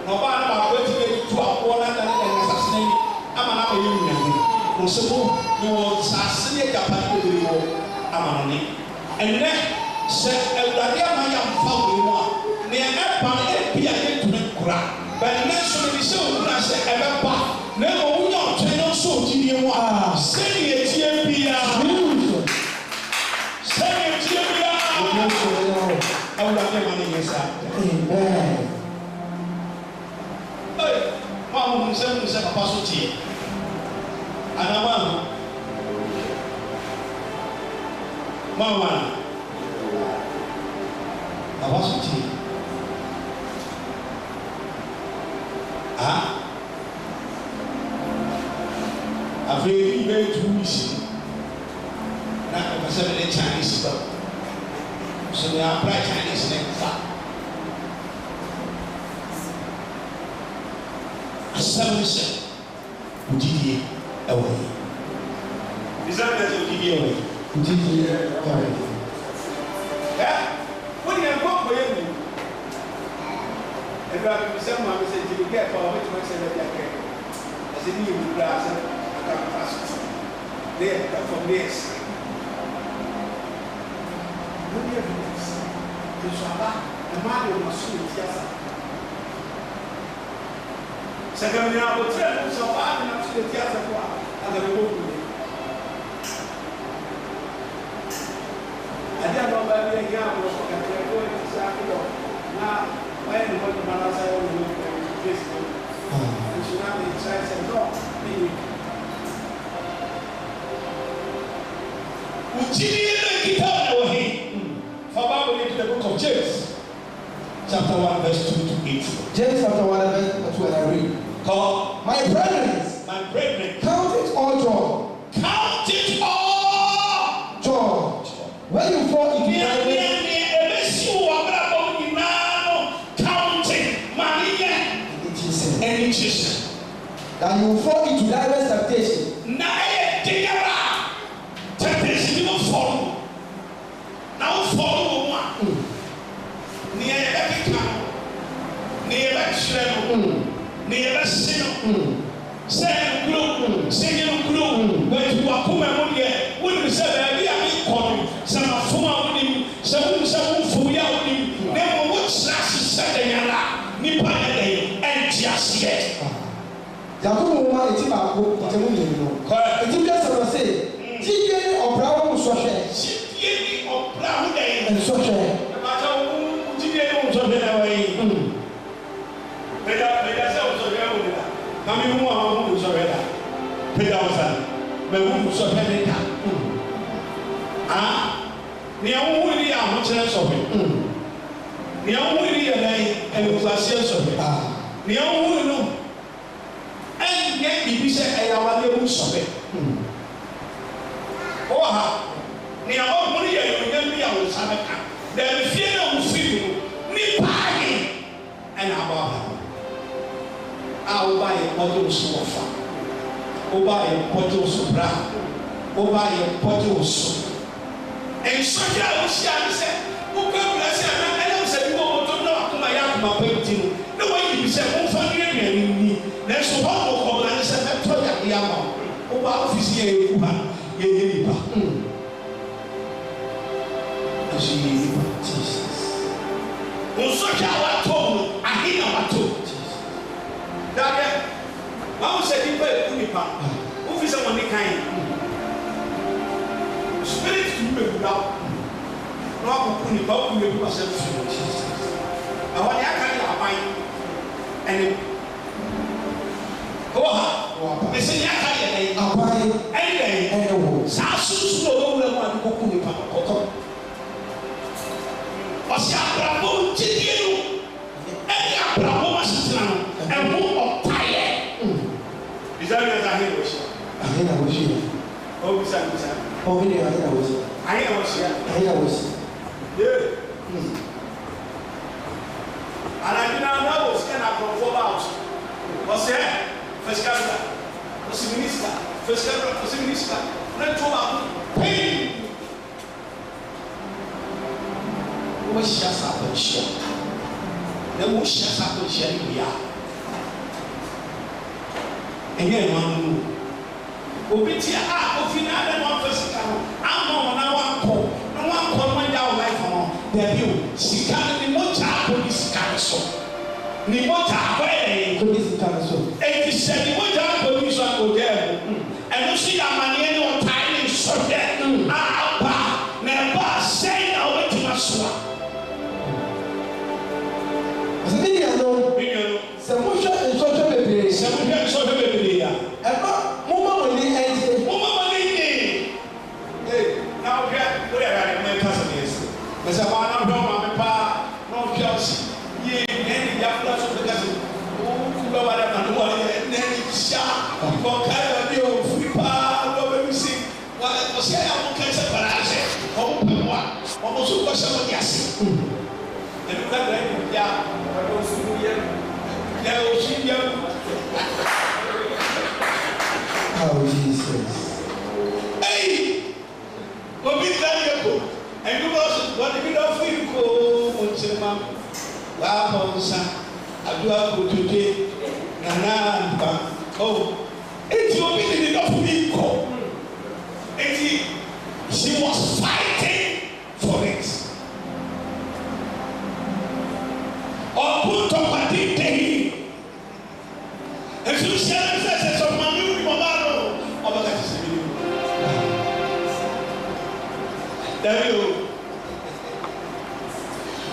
na ɔbaa no baako eti bɛ tutu aboɔ na da ne da ne sase n'ani ama na ɔyɛ nyina mu ɔsɛ mo ne wɔ sase ne agyapadeɛ bebree wɔ ama no ne ɛnɛ sɛ awurade ama yɛ mfa wɔ mu a nea ɛba no ebi a yɛntumi nkora bɛn ne nso ne sɛ owura sɛ ɛbɛba na emu wonya ɔtwɛn no nso ogyidie mu a sɛdeɛ etie bia sɛdeɛ etie bia awurade ma ne nyɛ saa amen mo a mo sɛ papa so tie anama mama papa so tie afei bɛyɛ 2 weeks na ɛpɛ sɛ mene Chinese ba so me apply Chinese ne nfa asɛm ne sɛ wogyidie ɛwɔ yi bisɛ mene sɛ wogyidie ɛwɔ yi wogyidie ɛwɔ yi wode ɛnkɔkɔyɛ mu ɛdura bisɛ mu a mesɛ gyiri kɛ ɛfa wɔbɛtumi sɛ bɛbi akɛ ɛsɛ ne yɛ wura sɛ there from this. Don't be evidence. The Shabbat, the man who was so yes. Second, I will tell you Shabbat and absolute yes of what and the reward. I didn't know that we are going to say, now, when the man has said, and she now decides and no, maybe. The book of James, chapter 1, verse 2 to 8. James chapter 1, verse 2, and I read. My brethren, count it all joy. Count it all joy. When you fall into that you will fall into diverse temptation. Temptation will fall. Now fall one. Near every time. Near every shell. Near every sin. Say glue. Say glue. But you are coming on here. When you say, "Baby, I'm coming." Some are from him. Some for you. Never what slash is said in your lap. Nipa and just yet. Yakubu woman eti baako itemu yenu. Correct. Eti bi ase say. Jíjẹ́ ní ọ̀pọ̀ àwọn sọ̀ṣẹ́. Jíjẹ́ ní ọ̀pọ̀ àwọn dẹ̀. Nsọ̀ṣẹ́. Ìbájá òun jíjẹ́ ní òǹsọ̀ṣẹ́ náà wáyé. Pẹ̀lú sẹ́ òǹsọ̀ṣẹ́ wò ní la. Màmí mú àwọn òǹsọ̀ṣẹ́ dà. Pẹ̀lú ọ̀sán. Mẹ̀wú òǹsọ̀ṣẹ́ ní ta. Ní àwọn wúni ní àwọn kyerẹ́ sọ̀fẹ̀. Ní àwọn wúni ní yẹn lẹ́yìn ẹ̀lẹ́kùsàṣẹ́ sọ̀fẹ̀. Ní àwọn wúni nù. Ẹ̀yẹ ìbí sẹ́ ẹ̀yàwó alẹ́ wù sọ̀fẹ̀. Oha, ni àwọn ọmọ yẹn yóò yẹn bí àwọn sábẹ ká dẹbi fie náà wò fi mu ní paaki ẹnna abọ́ àbá woba yɛ pɔgye wo so wɔfa woba yɛ pɔgye wo so bra woba yɛ pɔgye wo so nsɔhwɛ a wohyia ne sɛ wopɛ wura sɛ ɛnɛ wo sɛ bi wɔ wɔtɔm na wakoma yɛ akoma pa nti no na wayi bi sɛ momfa no yɛ nnuane nni nanso hɔ no kɔbla ne sɛ mɛtɔ yadeɛ ama wo woba ofisi yɛ yɛku ha yɛyɛ nipa ɛso yɛ nipa nsɔhwɛ a watɔ no ahe na watɔ dadeɛ wawo sɛ nipa ɛku nipa wofi sɛ wɔne kan spirit to you bɛwura wo na wakɔku nipa woku yɛ nipa sɛ firi ɛhɔ ne aka yɛ aban ɛne wɔ ha ɛsɛ ne aka yɛ dɛn aban ɛne dɛn saa sunsun na ɔbɛwura mu a ne kɔku nipa kɔkɔ ɔsɛ abrabɔ nkyɛdeɛ no ɛne abrabɔ masetena no ɛho ɔtaeɛ bisabi na ahe na wɔhyia ahe na wɔhyia ɔbisa ɔbi ne ahe na wɔhyia ahe na wɔhyia ahe na wɔhyia yee anadina na wɔ sika na akorɔfoɔ ba awo so ɔsɛ fɛsika bla ɔsɛ minista fɛsika bla ɔsɛ minista na to baako pɛn wɔhyia saa akɔnhyia na wɔhyia saa akɔnhyia no bia ɛnyɛ ɛno ano no obi tia a ofi na ada na ɔfɛ sika no ama wɔn na wankɔ na wankɔ no wanya wɔn life no dabi o sika no ne mogya akɔ ne sika no so ne mogya akɔ yɛ ko ne sika no so eti sɛ ne mogya akɔ ne so akɔ gya mu ɛno so yɛ amaneɛ ne ɔtae ne nsɔhwɛ a aba na ɛba sɛn na wɔbɛtuma so a ɔsɛ ne nuanom sɛ mohwɛ nsɔhwɛ bebree sɛ mohwɛ nsɔhwɛ bebree a ɛba momma mo ani ɛntie momma mo ani nye na wohwɛ wode awurade ma ɛka sɛ neɛ sɛ ɛsɛ hɔ ana wohwɛ ɔma me paa na wohwɛ wo se ye ɛne yɛafra so bɛka sɛ wobɛwade ma no wɔne ɛne hyia kɔkae ɔde ɔfiri paa na ɔbɛmi se ɔsɛ yɛ woka sɛ paraa sɛ ɔmo pɛ mo a ɔmo so kɔhyɛ mo de ase ɛno ka dra ne bia ɔde ɔso mu yɛ na ɔhyi yɛ Oh, Jesus. Hey! Obi tani eko. Ẹni wọ́n ti bí lọ fún ìkó ọ̀nṣẹ́má. Wàá bọ̀ nsá. Àdúrà kòtòdé. Nana àgbà. Eti obi ti di lọ fún ìkó. Eti she was fighting for it. Ọ̀pọ̀ tọ́pàdé dẹ́yìn. Ètò ìṣẹ́lẹ̀ ṣẹ̀ṣẹ̀ sọ ma ní ìwọ̀n bá lọ. Ọba ká ti sèmi ní o. Dẹ́bi o.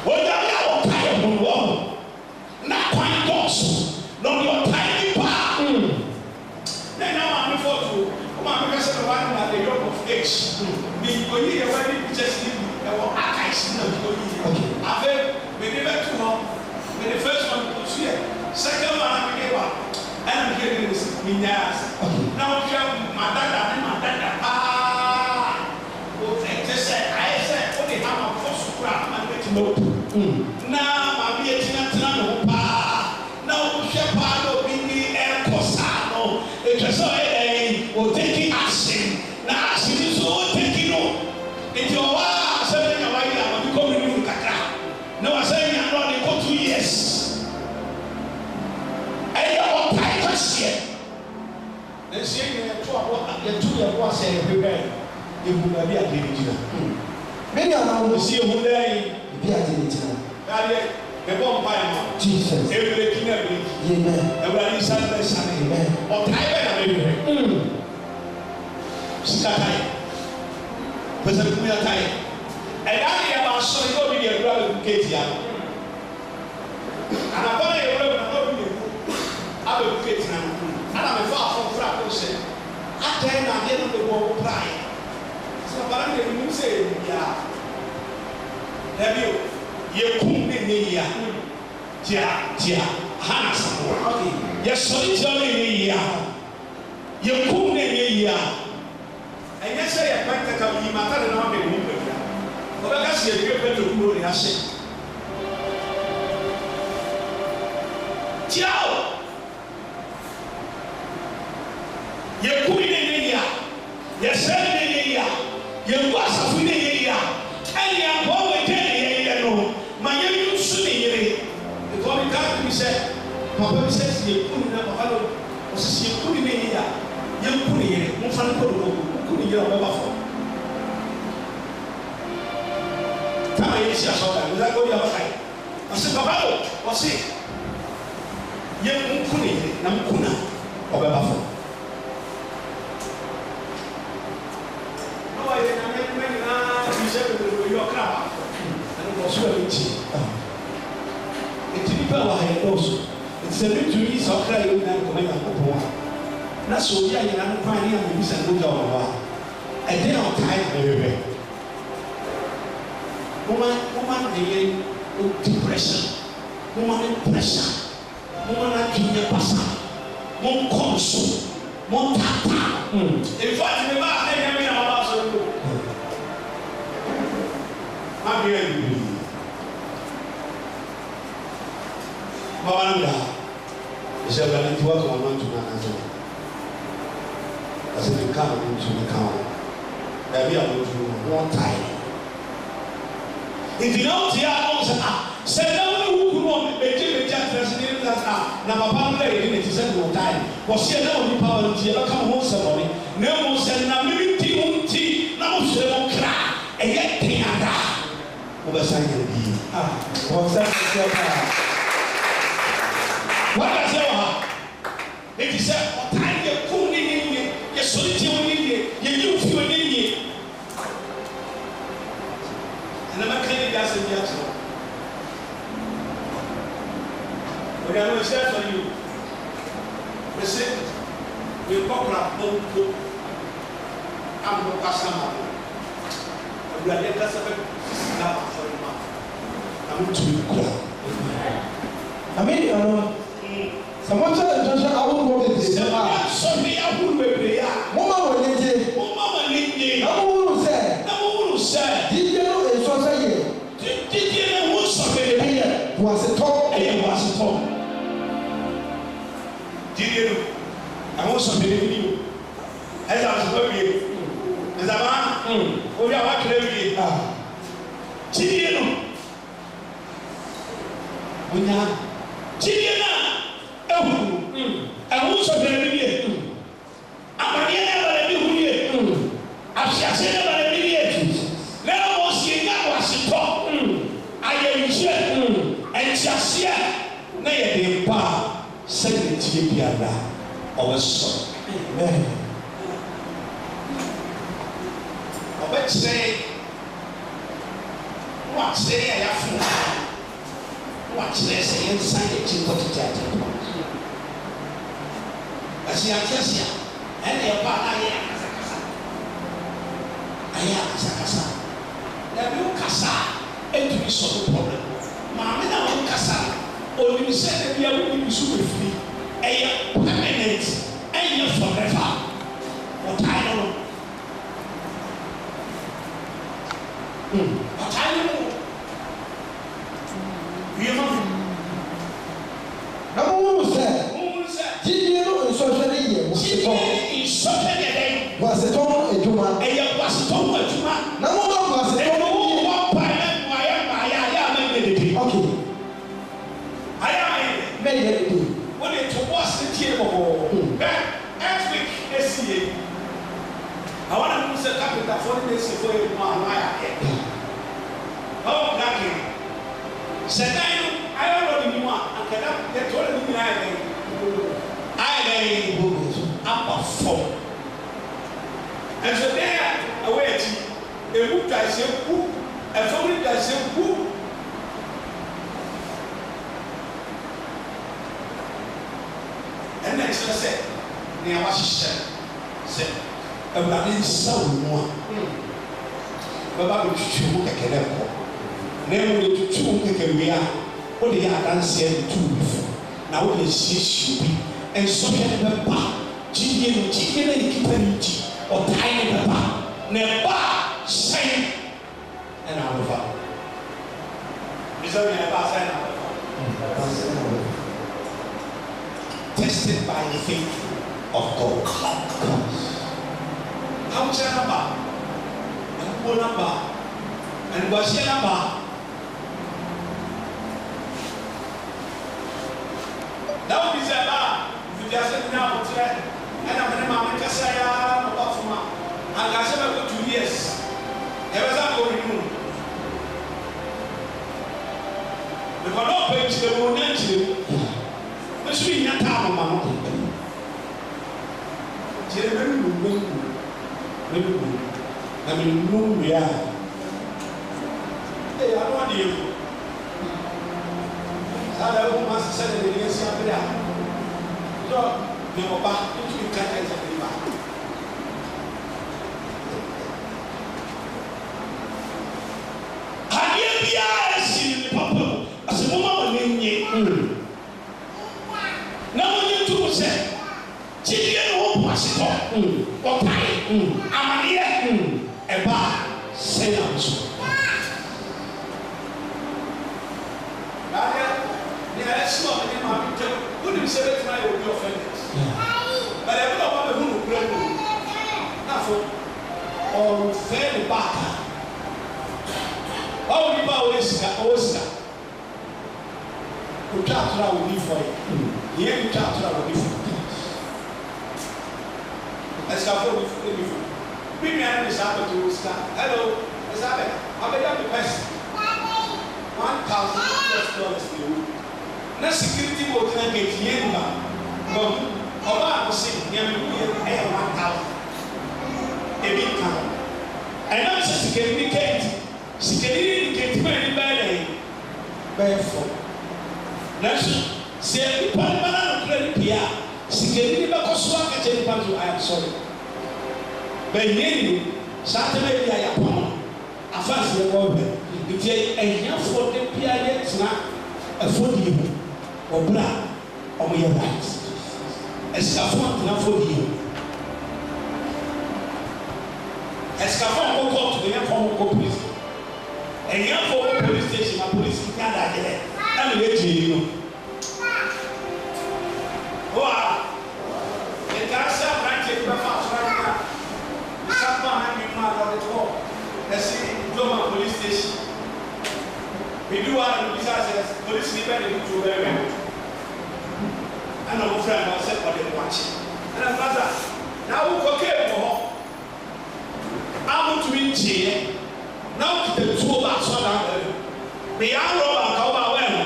Wọ́n yà wí àwọn ọ̀ka yẹ̀ wọ̀ wọ̀. Nà kwan dọ̀ọ̀sù. Lọ́ọ̀dì ọ̀ka yẹ̀ nípa. Lẹ́yìn àwọn àmì fọ́tò. Wọ́n máa ń kẹ́sẹ̀ lọ́wọ́ àti nà the yoke of age. Ní oyin yẹ wọ́n ní pictures ní ẹ̀wọ̀ archives ní ọ̀dọ́ oyin yẹ. Àfẹ́ mèdè bẹ́ẹ̀ tù hàn. Mèdè first one kò tù yẹ. Second one àmì kẹ́ wà. Ẹnna mi kẹ́ ní mi nyà ase. Náà wọ́n fi madada ní madada paa. O ẹ̀jẹ̀ sẹ́ ayé sẹ́ o de hama fọ́ sukuru a ma ní ẹ̀jẹ̀ náà. Náà maami yẹ tena ní o paa. Náà o hwẹ́ paa náà obi ní ẹ̀kọ́ sáà náà. Ètò sọ ẹ̀yìn o tẹ́kì action. Na action ní so o tẹ́kì nù. Ètò ọ̀wá sẹ́yìn náà wáyé àwọn bí kò mi ní o kakra. Náà wà sẹ́yìn náà náà ní kò 2 years. Ẹ̀yẹ ọ̀tá ẹ̀ka ṣiẹ̀. N'esie yɛ yɛto abo yɛto yɛ bo asɛ yɛ bɛbɛ ehu na bi adi ni gyina. Many are now Osi ehu dɛ yi. be at the time. Yadeɛ bɛbɔ mpa yi ma. Jesus. Ebile kina bi. Amen. Ewurade nsa bɛ sani. Amen. Ɔta yi bɛ na bɛ bɛ. Sika ta yi. Pɛsɛ bi kumia ta yi. Ɛda ni yɛ ba sɔ yi n'obi yɛ wura bɛ ku keeti ya. Anapa na yɛ wura bɛ na n'obi yɛ ku abɛ ku keeti na. Ana me fa afɔfra ko sɛ atɛn na adeɛ no de bɔ ɔwɔ prae sɛ ɔbara no yɛ nim sɛ yɛ yia dabi o yɛ kum ne nyɛ yia tia ha na samoa yɛsɔre tia ne nyɛ yia yɛ kum ne nyɛ yia ɛnyɛ sɛ yɛ pɛn kaka yi ma ta de na ɔde ne ho pɛfia ɔbɛka sɛ yɛ dwe pɛn to kuro ne ahyɛ tia o yɛn bu asafo ne yɛ yia ɛne abɔ wɔ gya ne yɛ yɛ no ma yɛn nsu ne yere because mi ka mi sɛ papa mi sɛ si yɛ kunu na papa no ɔsi si yɛ kunu ne yɛ yia yɛn kunu yere mo fa ne kɔ do mo kunu yere ɔbɛ ba fɔ kama yɛ si asɔ ka nza ko yɛ ɔba ka yi ɔsi papa no ɔsi yɛn kunu yere na mo kuna ɔbɛ ba fɔ. Eti nipa wa ha yɛ dɔɔso eti sɛ ne tumi sɛ ɔkra yɛ onyina nkɔmɔ yɛ akɔpɔ a na sɛ obi a yɛn ano kwan ne amu bisa ne ogya wɔ hɔ a ɛde na ɔtaa yɛ bɛbɛbɛ moma ne yɛ depression moma ne pressure moma na dwi ne basa mo nkɔm so mo tata efa ti ne ba a ɛyɛ mi na ma ba so no ma bi yɛ bibi. Bawang dah, bisa berani tua kemana cuma aja. Asal dekat cuma kau, tapi aku cuma mau tay. Ini nak dia orang sana, saya nak hukum betul terus ni nak nama panggilan ini ni saya mau tay. Pasal nak orang power dia, kamu mau sama ni, nak mau sana mimpi, nak mau semua kera, tiada. Bukan saya lagi. Bukan saya. Wada sɛ wɔ ha eti sɛ ɔtaa yɛ kum ne yie yɛ sɔre tie wɔn yie yɛ yi fi wɔn yie ɛnna mɛka ne bi asɛm bi akyerɛ wɔde ano ɛhyɛ ɛfɛ yi o bɛsɛ yɛ kɔkora pɔnkɔ amɔ kasa ma awurade kasa bɛ sika afɔre ma na mo tumi kura Amen. Someone said that Joshua will go to the Sunday. I will be there. Mama will need it. Mama will need it. No one said. No one said. Did you know it was a year? Did you know what's something here? Was it top? It was a top. Did you know? I want something new. As I was going to be. As a man. Oh, yeah, what can I be? Did you know? When you Chidina, ɛho sɔ bɛrɛ bi yɛ amadeɛ na ɛbɛrɛ bi hu yɛ afiase na ɛbɛrɛ bi yɛ na ɛwɔ sie nya wasetɔ ayɛnhyɛ ɛntiaseɛ na yɛde ba sɛdeɛ tie biara ɔbɛsɔ ɔbɛkyerɛ wakyerɛ yɛ yɛafo wakyerɛ sɛ yɛnsan yɛkyi nkɔtete agyɛpɔ asiateasia ɛne ɛba na ayɛ akasakasa na bi wo kasa a ɛtumi sɔre problem maame na wo kasa onim sɛ na bi a wonim so bɛfiri ɛyɛ permanent ɛnyɛ forever ɔtae no ɔtae no mu Number one said, did you know in social media was it all? Was it all a Juma? Number one was it all? Okay. I am made it. When it was the table, next week, SCA. I want to set up with that 40 days before you want to oh, black. Sɛdan ayɛ wɔ ne mu a ankada yɛtɔ ne mu nyinaa ayɛ aba fam ɛnso dan a ɛwɔ akyi emu twa ahyɛ ku ɛfam ne twa ahyɛ ku ɛnna ɛkyerɛ sɛ nea wahyehyɛ sɛ awurade nsa wɔ mu a bɛba bɛtwitwi mu kɛkɛ dɛ kɔ na emu de tutu mu kɛkɛ wia o de yɛ adanseɛ de tu bi fo na o de esiesie bi nsɔhwɛ ne bɛ ba gyidie no gyidie na ekipa ne gyi ɔtae ne bɛ ba na ɛba hyɛn ɛna abɛfa bisɛ mi ɛba asɛn na abɛfa tested by the faith of God. How much ever? abrabɔ n'aba ɛnuguaseɛ n'aba dawo bi sɛ fiase bi na abotire ɛna mene maame kasa ya na ɔba foma ankasa bɛ kɔ 2 years ɛbɛsa kɔ renew mekɔdɔ ɔpɛ nkyerɛ mu na nkyerɛ mu nso bi nya taa mama no kyerɛ mɛnu na menu wia ano ade yɛ saa da ɛwɔ ma sɛ de ne yɛsi abere a dɔ ne ɔba ntumi ka ɛsɛ ne ba adeɛ biara esi ne papa asɛ mo ma wɔn nye na wɔn nye ntum sɛ kyidie ne wɔn po asetɔ ɔtae amaneɛ ɛba sɛ na nso ɛsi wɔ ne maame ntɛm wonim sɛ bɛtuma yɛ obi offended bɛrɛ bi na ɔba bɛhu no kura mu n'afɔ ɔfɛɛ ne baaka ɔwɔ nipa a ɔwɔ sika otwa atoro a wɔdi fɔ yɛ yɛ otwa atoro a wɔdi fɔ ɛsikafo wɔdi fɔ bi nua ne saa bɛtɔ wɔ sika hello ɛsɛ abɛ abɛyɛ mi pɛsi $1,000 ne wo na security mo tena gate yɛ nba bɔn ɔbaa ko se nyame mu yɛ ɛyɛ 1,000 ebi nka ɛnam sɛ sikani kɛnti bɛyɛ ni bɛyɛ dɛ bɛyɛ fɔ nanso sɛ nipa ne ba na no kura ne pia sikani ni bɛkɔ so akakyɛ nipa nso I am sorry bɛyɛ ni saa tɛmɛ bi a yɛ pɔn afaase yɛ kɔ bɛ nti ɛhiafoɔ de pia yɛ tena ɛfɔdie mu ɔbra ɔmo yɛ right ɛsikafo ntenafo die mu ɛsikafo nkɔ kɔɔto ɛyɛ fɔ nkɔ polisi ɛhiafo nkɔ police station na polisi nka adagyeɛ ɛna yɛ gyina yi no wa nkaasa aberanteɛ bi bɛfa asɔrɔ na nsapa ha bi mu a lɔre kɔ ɛsi dɔma police station bibi wa no bisa sɛ polisi ni bɛ de tutu bɛrɛ ɛna wɔn fira na ɔsɛ ɔde ne wakye ɛna fasa na awokɔ kee wɔ hɔ amotumi nkyeɛ na okita tuo ba asɔ da bɛrɛ bɛyɛ arɔba akawo ba awɛ no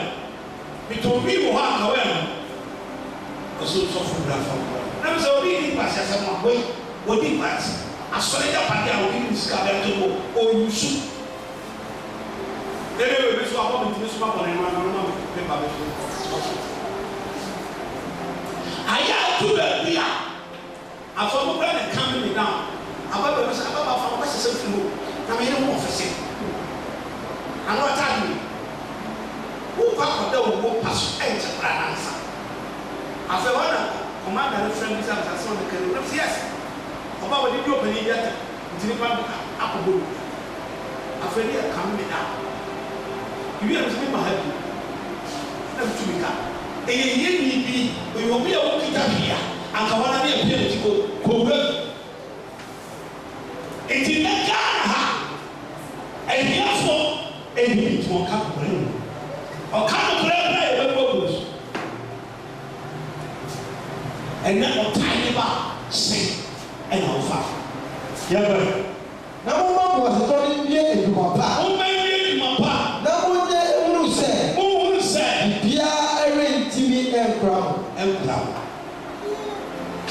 bitɔn bi wɔ hɔ akawo no ɔsɔ sɔfo bra fa na mi sɛ obi ni kpasi asɛm a wɔyi wɔdi kpasi asɔre gya pade a obi ni sika bɛrɛ to wɔ oyusu. Ebe wo bi so abɔ mi tiri so ma bɔ ne ma na ma pepa bɛ so. Ayé atu baabi a afɔmukura ne kan mi down aba baabi sɛ aba ba fa ɔbɛ sɛsɛ fi mu na mi yɛ mu ɔfɛsɛ ano ata mi wo kɔ akɔda wo wo pa so ɛnkyɛ kura nansa afɛ wɔn na kɔmanda ne fɛn bi sɛ asase wɔn kɛlɛ wɔn si yɛs ɔba wɔde bi ɔpɛni bi ata nti nipa akɔbɔ mu afɛ ne yɛ kan mi down. Ibi a mi ma ha bi na mi mi ka eye yie ni bi oye obi a wo kita bia anka wana ne ebi ne ti ko wura eti na Ghana ha ehiafo ebi ti won ka kore no o ka no kore na e be go so ena o tiny ba se ena o fa ya ba na mo ma bo se to ni bi eduma pa o ma bi eduma pa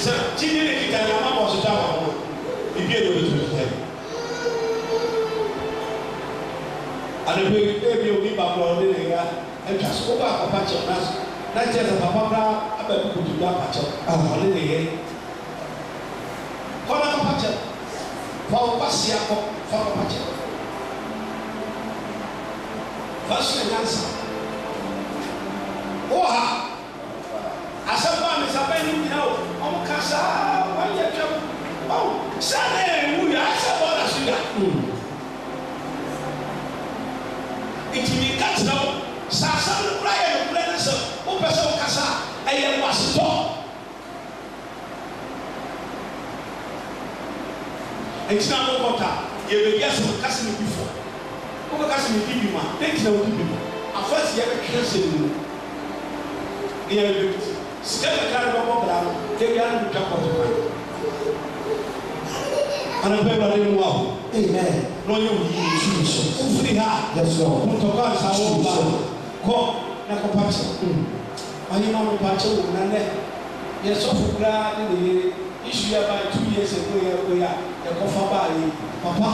sɛ kyini ne kita nyama bɔ so ta wɔ ho ebi edo etu etu adepe ebi obi baako ɔde ne ya atwa so ɔba akɔpa kyɛw na kyerɛ sɛ papa bra aba bi kutu do apakyɛw ɔde ne yɛ kɔna kɔpa kyɛw fa ɔba si akɔ fa kɔpa kyɛw fa so ne nyansa wɔ ha asɛmpa a mesaba ni nyina o ɔmo ka saa wɔyɛ twɛm saa na ɛwu yɛ asɛ bɔɔla so ya nti mi ka kyerɛ wo saa asɛm no kora yɛ nokorɛ ne sɛ wopɛ sɛ wokasa a ɛyɛ wasetɔ nti na mokɔta yɛbɛbi asɛm kase ne bi fo wobɛkase ne bi mu a dɛnti na wodi bi mu afasi yɛbɛtwerɛ sɛ ne mu ne yɛbɛbi sika kakra ne bɛbɔ bra no dɛbia no betwa kɔto kwan anapɛ awurade no mu aho amen na ɔnyɛ wo yie wofiri ha motɔkɔ ansa wo ba kɔ na kɔpa kyɛ ɔnyɛ ma mo pa kyɛ wo na nɛ yɛsɔfo koraa ne ne yere issue about 2 years ago yɛ yɛkɔfa baa yi papa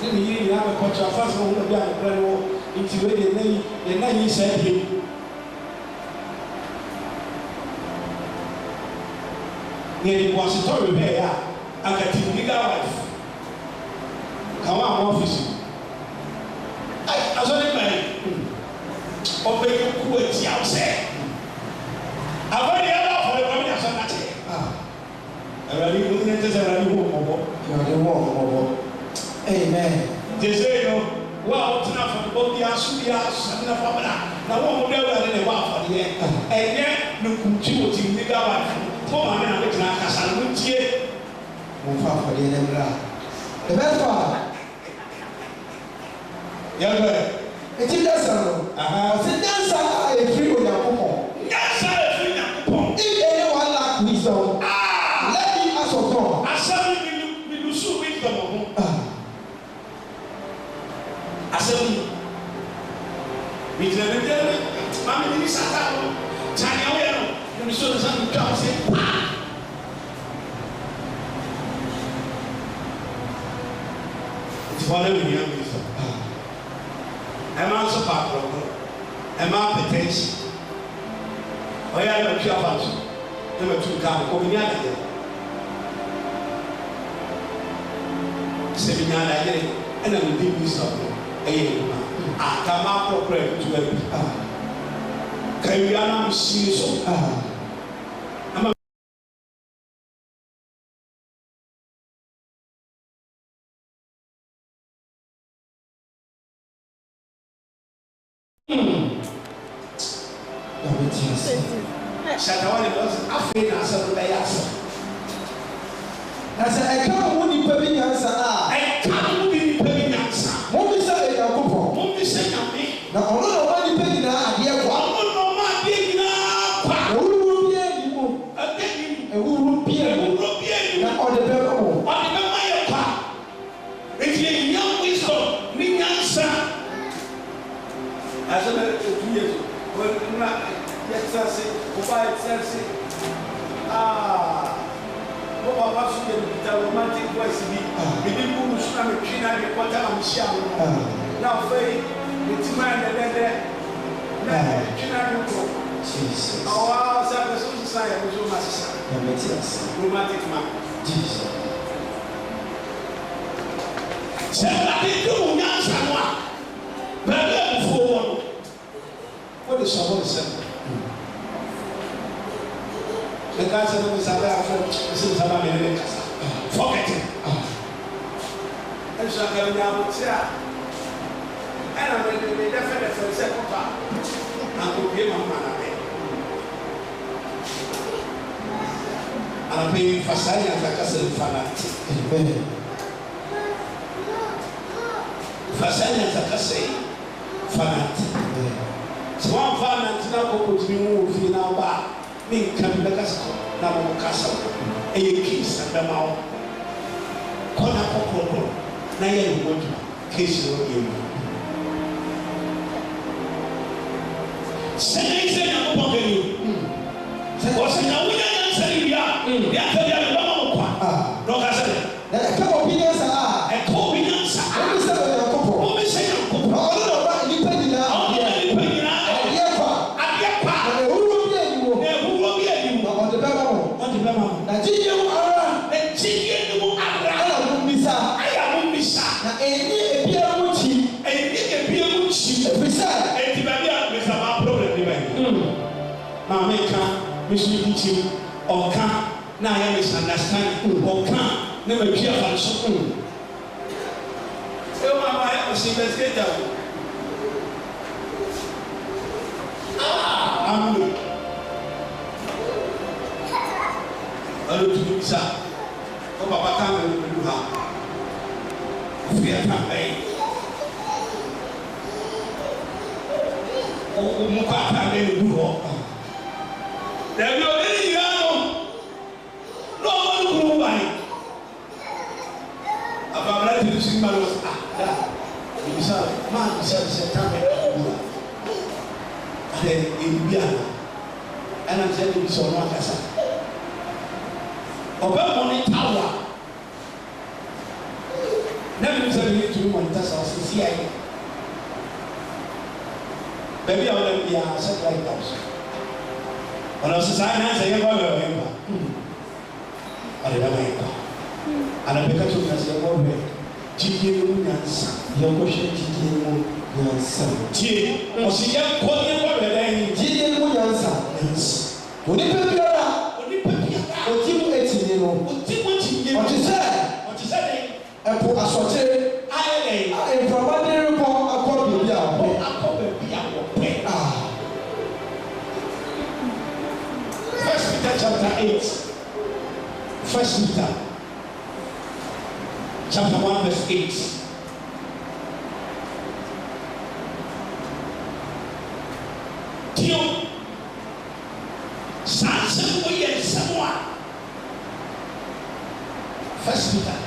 ne ne yere nyinaa bɛkɔkyɛ afa sɛ wo na bi a nokorɛ no wɔ nti wei deɛ yɛna yi saa biem ne yɛde boasetɔre bɛɛyɛ a ankati legal wife kawa àwọn ọ́fíìsì asọ́ni báyìí ọbẹ̀ yìí kú etí àwùsẹ̀ àbẹ̀ni ẹ̀ bá fọ ẹ̀kọ́ mi àṣọ nàkẹ́ ẹ̀rọ ni mo ní ẹ̀jẹ̀ sẹ́ra ni wọ́n mọ̀ bọ́ amen jẹ́sẹ̀ yìí lọ wọ́n àwọn tí náà fọ ọ́ bí asú bí asú náà fọ abẹ́rẹ́ na wọ́n mú dẹ́wọ́ ẹ̀rẹ́ ni wọ́n àfọ̀dé ẹ̀yẹ nìkùtì wò ti legal wife fún màmí náà wọ́n ti náà kásá ló ń tiẹ̀. mo fa àfọ̀dé ẹ̀ lẹ́mìíràn the best part. Yàgbẹ́. Ètí dansa no. Ọ̀sẹ̀ dansa a efiri Onyankopɔn. Dansa a efiri Onyankopɔn. If anyone lack wisdom, let him ask of God. Asẹ́mi mi lusu wisdom ọ̀hún. Asẹ́mi mi jìnnà ní dẹ́rẹ́ maami mi ní sata o tani awo yẹn no mi sọ ní sani twa ọsẹ paa. Ìtìwọ́n náà mi ní ẹ̀mí sọ. Ẹ̀ma nso paapọ̀ ọ̀gbọ́n ẹ̀ma apẹ̀tẹ́ǹsì ọ̀yẹ́ ẹ̀ma twi afa nso ẹ̀ma tu nka àbẹ̀kọ́ mi ní àdàyẹ sẹ̀mi ní àdàyẹ ẹ̀na mi dé bi sọ ẹ̀yẹ ìgbà àkàmá akọ̀kọ̀rọ̀ ẹ̀ tu ẹ̀bi kàwé anam sí so ẹ̀ma. Ṣàtàwọn ènìyàn sọ afei na asọ ló bẹ yà sọ. Na sẹ ẹka wo nipa bi nyansa a. Ẹka wo nipa bi nyansa. Mo bi sẹ Onyankopɔn. Mo bi sẹ nyame. Na ɔno na ɔma nipa nyinaa adeɛ kwa. Ɔno na ɔma adeɛ nyinaa kwa. Ewúro bi ẹni mu. Ɛdɛ ni mu. Ewúro bi ẹni mu. Ewúro bi ẹni mu. Na ɔde bɛ bɛ wɔ. Ɔde bɛ ma yɛ kwa. Eti yɛ nya wisdom ni nyansa. Asɛ bɛ etu yɛ so. Wɔ nna yɛ tẹ se o ba yɛ tẹ se mo papa so yɛ bita romantic voice bi ebi mu musu na mi twi na mi kɔta na mi hyia mo na afei mi ti ma yɛ dɛdɛdɛ na mi twi na mi kɔ ɔwɔ sɛ ɛfɛ so sisan yɛ mo so ma sisan romantic man sɛ ɛdi di mo nyansa no a bɛɛbi ɛbufuo wɔ no o de sɔ o de sɛ. The guy said, "We said that for since I'm a minute, forget it." And so I'm going to say, and I'm going to be definitely for the second part. I'm going to give my man I'm paying for science like I said, fanatic. For science like I say, fanatic. So I'm fanatic now. Go to me now back. Me nka bi bɛka sɛ na mo kasa ɛyɛ case abɛma wo kɔna kɔkɔrɔkɔrɔ na yɛ ne ho adwuma case no yɛ mu sɛ sɛ Nyankopɔn ka ni wɔsɛ na wonya nyansa ne wie a de aka bi a bɛma wo kwa na ɔka sɛ na ɛka obi nyansa a ɛka obi nyansa a obi sɛ Onyankopɔn obi sɛ Nyankopɔn na ɔno na ɔba nipa nyinaa adeɛ kwa na ewuro bi ɛni wo na ɔde bɛma wo na gyidie mu ara ɛna mo mbisa na ɛni ebia mu kyi efisɛ maame ka mesu yi kyim ɔka na ayɛ misunderstand ɔka na ma twi afa so ɛwɔ ama ayɛ ɔsi investigator amulo ɔno tu bisa ɔ papa ka ma lu ha pia tambe o mu kwa tambe du ho da bi o ni ya no mo ku bai abamla ti sin malo da bisa ma bisa tambe du ade ibia ana je ni so no akasa ọba mọni tawa n'ẹbi mi sẹ mi turu mọni tasa ọsisi ayé bẹẹbi àwọn ẹbi yà sẹtẹláìtì tàbí ọ̀nà ọ̀sísá ayé náà sẹ yẹ bọ́ bẹ́ẹ̀ wọ́n pa ọ̀dẹ̀ bẹ́ẹ̀ wọ́n pa ànàbẹ́ kàtó mi sẹ yẹ bọ́ bẹ́ẹ̀ jíjẹ́ mu nyansa yẹ kó ṣe jíjẹ́ mu nyansa tiẹ̀ ọ̀sì yẹ kọ́ yẹ bọ́ bẹ́ẹ̀ lẹ́yìn jíjẹ́ mu nyansa onípa biara oti mu eti ni no ɔte sɛ ɛpo asɔkyere nkurɔba de rekɔ akɔ baabi a wɔpɛ First Peter chapter 8 First Peter chapter 1 verse 8 Tio sanse wo yɛ nsɛm a First Peter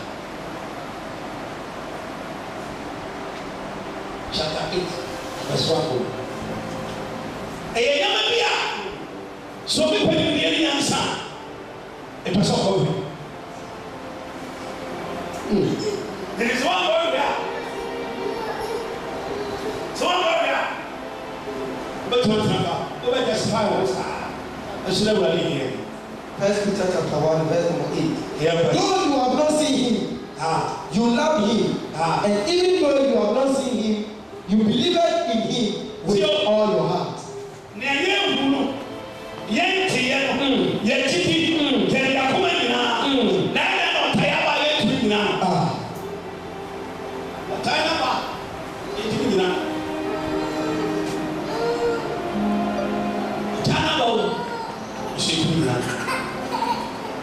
chapter 8 verse 1 ɛyɛ nyama bi a so bi pɛ ni yɛn nyansa ɛpɛ sɛ ɔkɔ bi there is one boy there so one boy there but one time over just 5 hours ɛsɛ na wura ni yɛ. First Peter chapter 1 verse number 8. Yeah, but though you have not seen him, you love him, and even though you have not seen him, you believe in him with all your heart.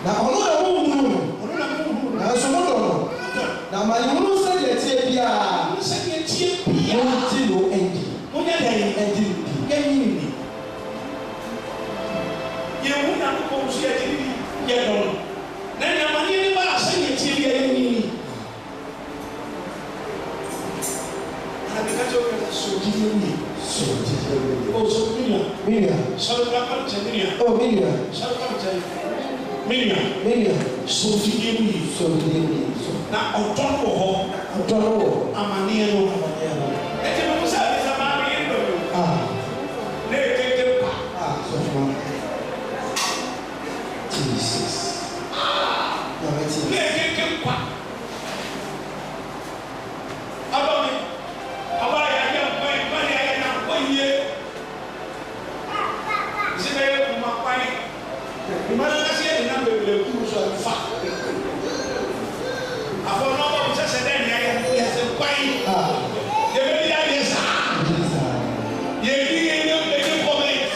Na ɔno na mo hunu na nso mo dɔ no na ma ne hunu sɛ deɛ tie biara mo ti no ɛndi ɛndi yɛnyi ni yɛwu na ko kɔn so yɛdi ni yɛ dɔ no na nyama ni ni ba asɛ yɛ tie bi yɛ ni ni na bi ka jɛ o yɛ so di ni o so Miriam sɔrɔ ka kɔn cɛ Miriam sɔrɔ ka cɛ Miriam so di ni na ɔtɔ no wɔ hɔ amaneɛ no ɛti mo sɛ ɛdi sɛ maa mi yɛ dɔ no ne yɛ keke pa Jesus. ne yɛ keke pa aba mi aba yɛ ayɛ kwan kwan yɛ ayɛ na kwan yie si bɛ yɛ kuma kwan kuma na kasi yɛ nina bebree kuru so ɛfa afɔ n'ɔbɔ mi sɛ sɛ dɛ ni ayɛ yɛ sɛ kwan yɛ bɛ di ayɛ saa yɛ di yɛ nyɛ ɛdi kɔmɛnt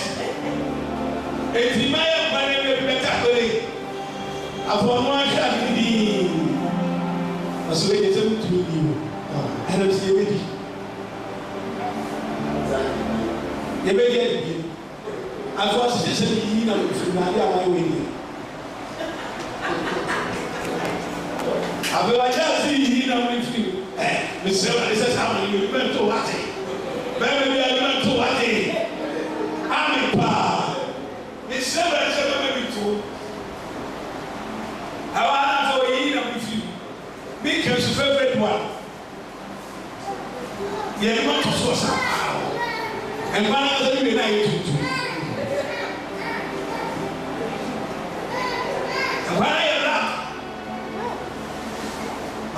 eti ma yɛ kwan yɛ bɛ bɛ kakere afɔ n'o ahwɛ adi di ɔsɔ yɛ sɛ mo turu di o ɛna si yɛ bɛ di yɛ bɛ di ɛdi bi afɔ sisi sɛ yi na mo fi na adi a ma yɛ wɔ yi abɛwagye ase yi na mo fi mesrɛ wa ne sɛ saa ma yi bɛ nto wate bɛrɛ bi a bɛ nto wate ame paa mesrɛ wa ne sɛ bɛrɛ bi to awa anafɔ yi na mo fi mi kɛ so fɛfɛ do a yɛn ma to so sa paa nkwa na sɛ bi na yɛ tutu nkwa na yɛ rap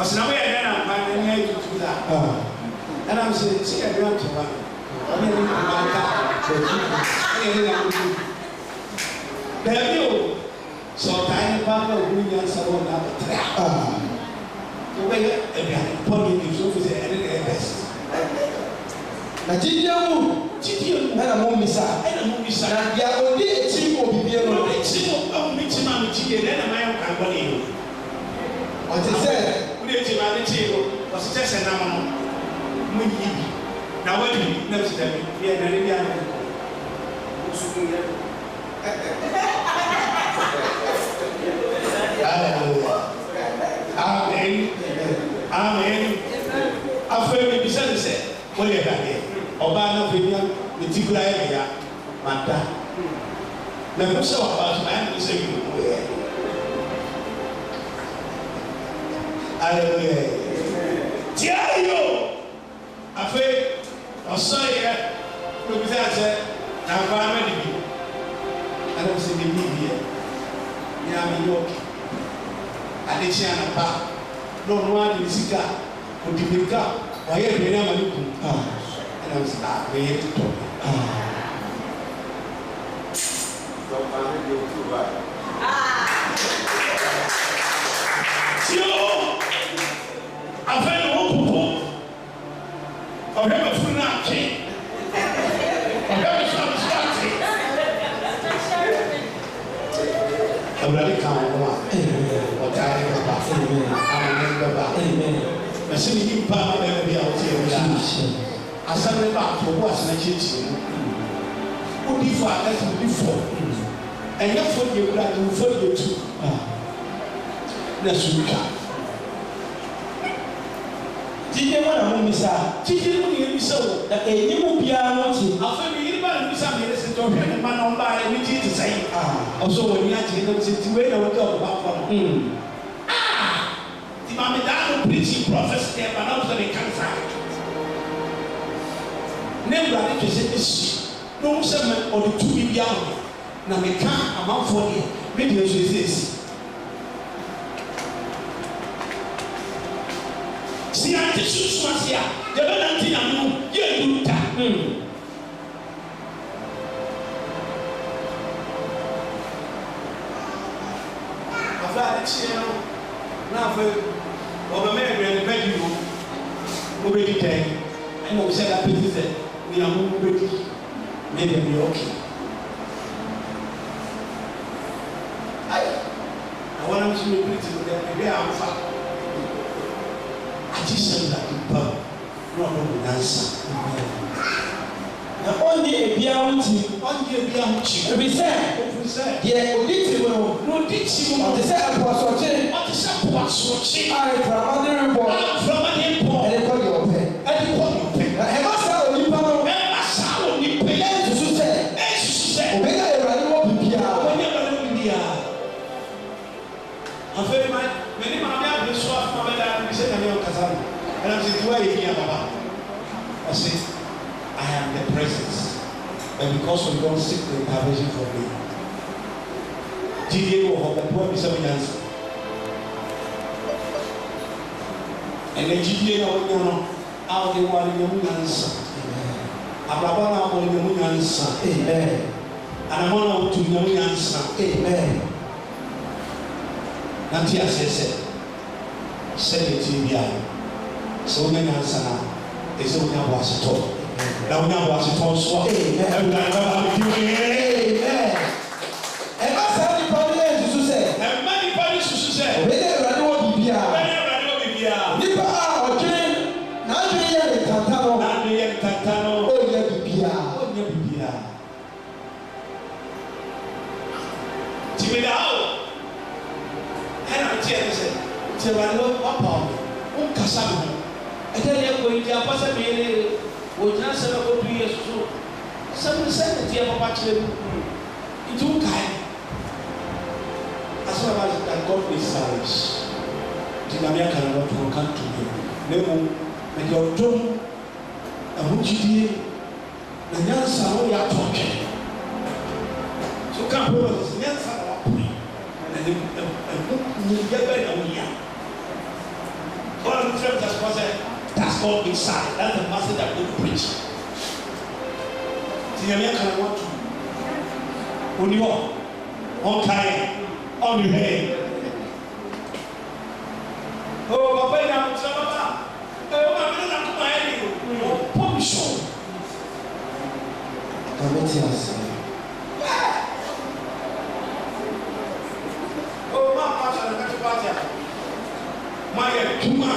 ɔsena mo yɛ dɛ na nkwa na yɛ tutu da ɛna mo sɛ sɛ yɛ dɛ to wa ɔne ne nkwa nka ɛyɛ ne na mo tu baabi o sɛ ɔtaa nipa na ɔbu nyansa wɔ na abɛtɛrɛ a wobɛyɛ aduane pɔne ne so fi sɛ ɛne na yɛ bɛst Na gyidie mu ɛna mo mmisa na deɛ ɔdi ekyi wɔ bibie no ɔte sɛ ɔsi kyɛ sɛ nam no mo yi bi na wadi na ɔsi dɛbi yɛ nane bi ano kɔ osuku yɛ amen amen afei mi bisa ne sɛ wɔde ɛdadeɛ ɔbaa na afei bia ne ti kura yɛ ya ma da na mo sɛ ɔbaa so ayɛ ne sɛ yi mo yɛ hallelujah tia yo afei ɔsɔ yɛ mo bisa sɛ na ɔbaa ma de bi ana mo sɛ de bi bi yɛ ne ami yɛ ɔkè ade kyea na ba na ɔno ade ne sika ɔdi mirika wayɛ aduane ama ne kum ɛna mo sɛ bɛyɛ totɔ tio afei ne wo popo ɔhwɛ bɛfuru no atwe ɔhwɛ bɛso abeso ate awurade ka wo ho a ɔtaare bɛba amane bɛba mɛsɛ ne nyimpa ma bɛma bi a wote awura asɛm ne baako wo asena kyerɛkyerɛ mu wodi fo a ɛsɛ wodi fo ɛnyɛ fo deɛ wura de wo fo deɛ tu na so twa jíjẹ wọn àwọn misa jíjẹ mu yɛ bisa wo na èyí mu biara wọn ti. afei mi yiri ba na bisa mi yɛrɛ sɛ tɔ hwɛ ne ma na ɔba yɛ mi gyi te sɛ yi ɔsɔ wɔ ni akyerɛ na sɛ ti wei na wɔde ɔba fɔ no ti ma mi daa no preaching prophecy deɛ ba na ɔsɔ ne kansa ne wura de twɛ sɛ esi na ɔmo sɛ mɛ ɔde tu bi bi awo na mi ka amanfoɔ deɛ mi deɛ nso esi si ante sunsun ase a yɛbɛ nante na no yɛ edu ta afei ade kyeɛ no na afei ɔbɛmɛ aduane bɛ di o wobɛdi tɛn ɛna wo sɛ da pɛti sɛ nea mo wobɛdi na ɛdɛ mi yɛ ɔke ayi na wɔn nso yɛ piriti no dɛ ɛbɛ a wofa agye sɛ na nipa na ɔno wo nansa na ɔnye ebiara ho ti. ɔnye ebiara ho kyi ebi sɛ ofiri sɛ deɛ odi ti mu no na ɔdi kyi mu ɔte sɛ ɛpɔsɔkye ɔte sɛ po asorɔkye a eframa de rebɔ aframa ne mpɔ ɛde kɔ deɛ ɔpɛ. ɛde kɔ ne ɔpɛ na ɛma saa onipa no ɛma saa wɔ nipa yi ɛnsusu sɛ ɛsusu sɛ obɛnya awurade wɔ bibiara. ɔnyɛ bɛrɛ mu biara afei ma mɛni maame abiri so afɔ bɛ da bi sɛ na ne ɔkasa no ɛnam sɛ tiwa yɛ yia baba ɔsi I am the presence but because we don't seek the intervention from me jidie wɔ hɔ bɛ tuwa bi sɛ mo yansi ɛnɛ jidie na wɔnya no a wɔde wale nyɛ mo yansa abrabɔ na wɔde nyɛ mo yansa anamɔ na wɔtu nyɛ mo yansa na ti ase sɛ sɛdeɛ ti bi a sɛ wonya nyansa na ɛsɛ wonya aboasetɔ na wonya aboasetɔ nso a ɛwura ɛbɛba bebiee ɛma saa nipa no yɛ nsusu sɛ ɛma nipa no susu sɛ obɛnya awurade wɔ bibiara. ɔbɛnya awurade wɔ biribiara nipa a ɔdwene n'adwene yɛ ne tanta no na ade yɛ ntanta no ɔnyɛ bibiara. ɔnyɛ biribiara tìmídà o ɛna ɔteɛ ne sɛ nti awurade wapa wo nkasa me ho ɛdɛ ne ɛkɔ yi di apa sɛ meyere wɔgyina sɛ no akɔdu yɛ soso sɛm ne sɛ ne teɛ papa kyerɛ mu nti wokae as long as that God is silence nti nyame aka no not to come to me na mmom mede ɔdom ahogyidie na nyansa no yɛ atɔ twɛ so woka pɛwɔ sɛ nyansa na wapoe na ne yɛ bɛ na woyia God will tell us that's called inside. That's the message that we preach. See, I'm here. Want to on you on time on your head. Oh, Papa, I'm so bad. Oh, I'm not my head. Oh, Pomishon. Oh, my pastor, I'm not party. My tuma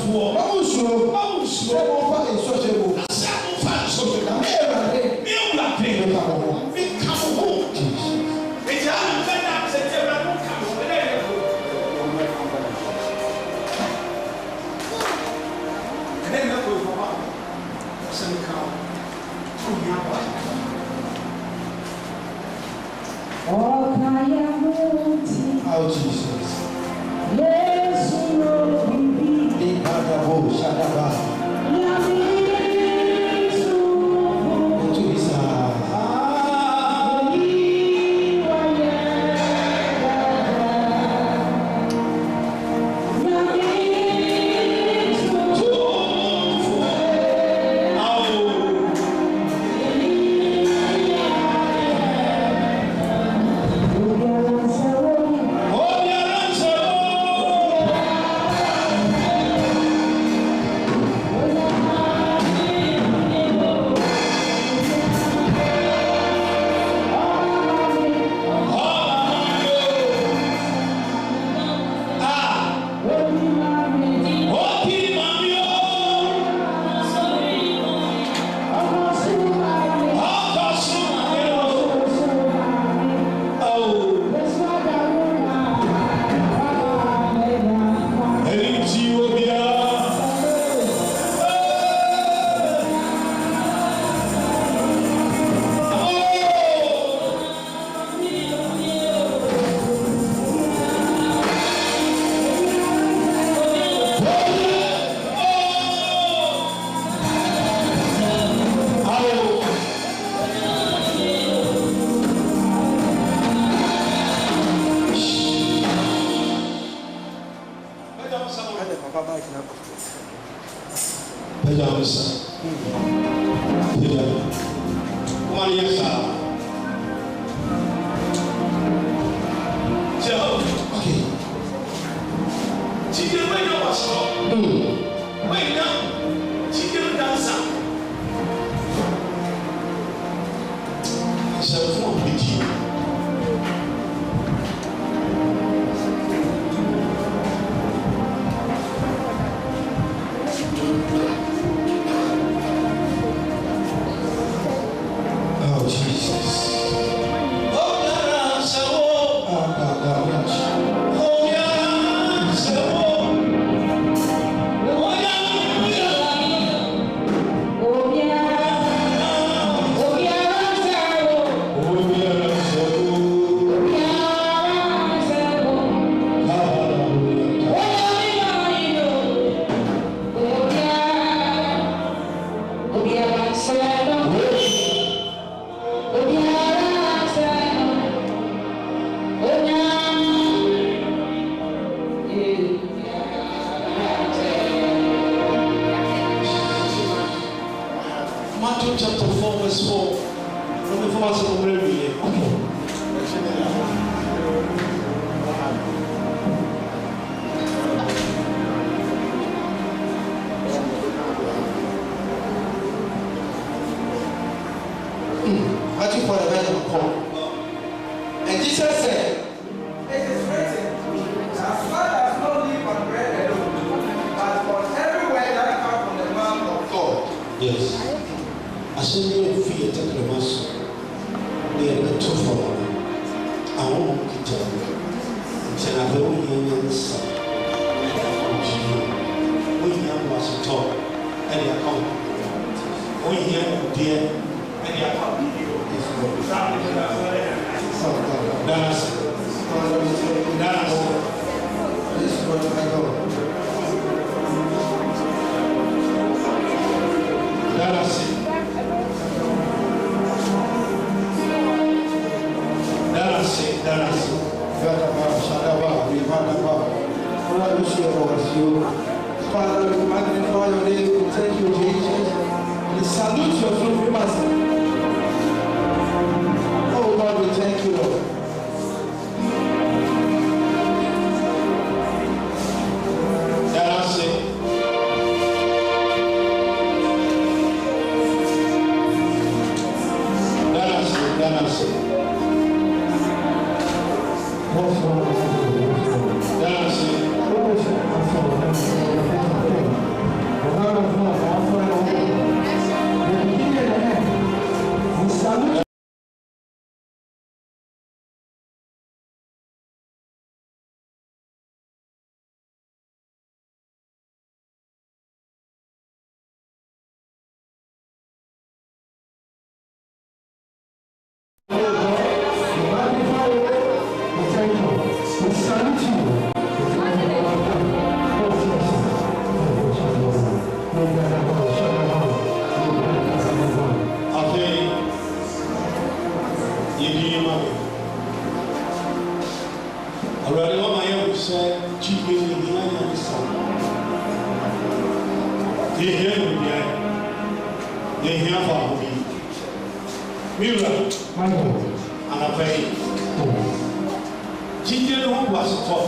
abusuafoɔ Mamusuro. mamusuro Sẹ́wọ́n fa ìsọ̀jẹ̀wò. asɛ mofa nsɔhwɛ Ní Ewurade. ne Awurade Nípa ọ̀hún. meka mo ho enti a mfɛda sɛ nti Awurade woka mo ho ɛdɛ yɛ ho ɛdɛ yɛ ho papa sɛ meka wo wonya aba Oh Jesus. Ìbàdàbò ṣàdàbà. Ètò ìsà. Matthew chapter 4 verse 4. From the first of the reading. Matthew 4 verse 4. And Jesus said, It is written, that man does not live on bread alone, but on every word that comes from the mouth of God. Yes. Assemble fear takramas. They are the two for one. I won't get to tell a very young son. We young was a talk and they are come. We young dear and they are come. Dance. This is what I go. Dance. Father, we magnify your name. We thank you, Jesus. We salute your supremacy. Oh God, we thank you, Lord. here no be here for me. Mira, and I pay. Children was top.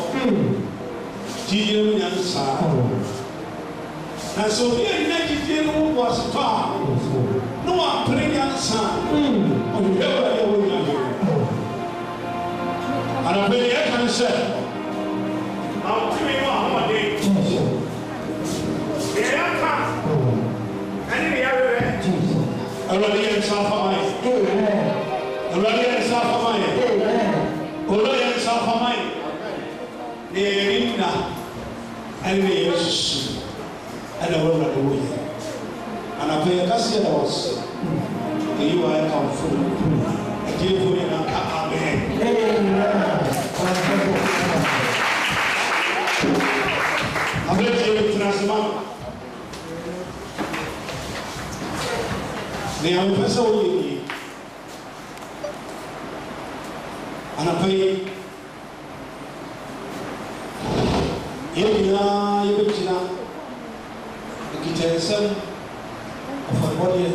Children and son. And so here, children was top. No one praying and son. Oh, you ever and I pay and say, I'm doing one day. Here I come. And here I am. Already in South America. Already in South America. Already in South America. And the Jesus and the world of the way. And I pay a cassia was you are come from. I give you an amen. I'm going to transform. They are a person who and I pay you get some of a body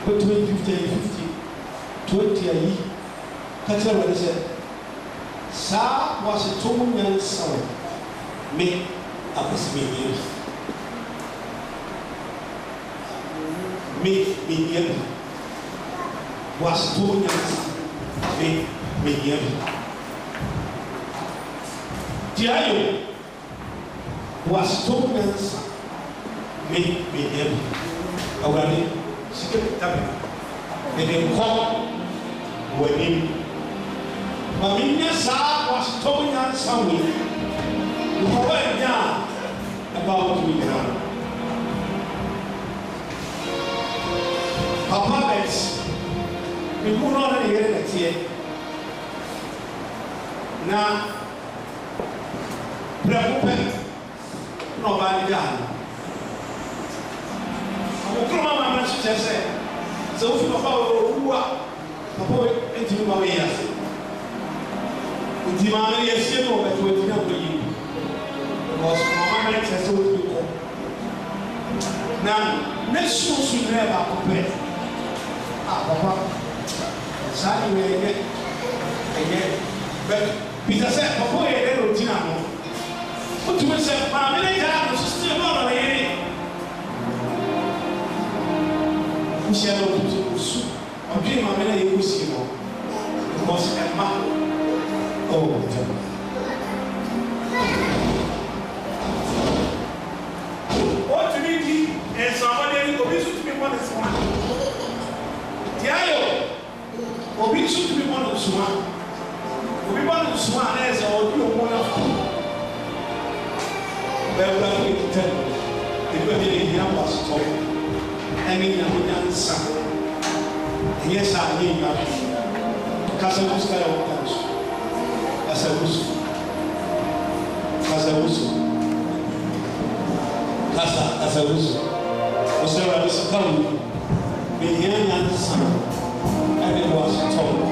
between 50 and 20 a year. Catch what I said. Sa was a 2 million soul. Make up his medium. Make medium was 2 million. Make medium. Diayo was 2 million. Make medium. Already, she get that. They didn't call when him. Mamina Sa was 2 million somewhere. You went down about me now. Papa Bets, we put on the head next year. Now, Preopen, nobody done. I'm a grandma, my sister said. So, if you Papa who are Papa into my ears, with the man, yes, you know, but with you. Because Mama makes us all do. Now, next show should never compare. Papa, Sally will get again. But Peter said, Papa, I don't know. But you will say, Mamma, I have still not on the end. We shall not do so. I'm doing my many years, you know. Because I'm not. Oh, and somebody will be to be one as one. Tiago will be to be one as one. Will be one as one as all you want of. Well, we are going to tell you. The women in here was told. And in the son. Yes, I need nothing. Casa busca la voz. Casa busca. Casa busca. Casa busca. Você vai ver se está muito. Menina de sangue. É negócio todo.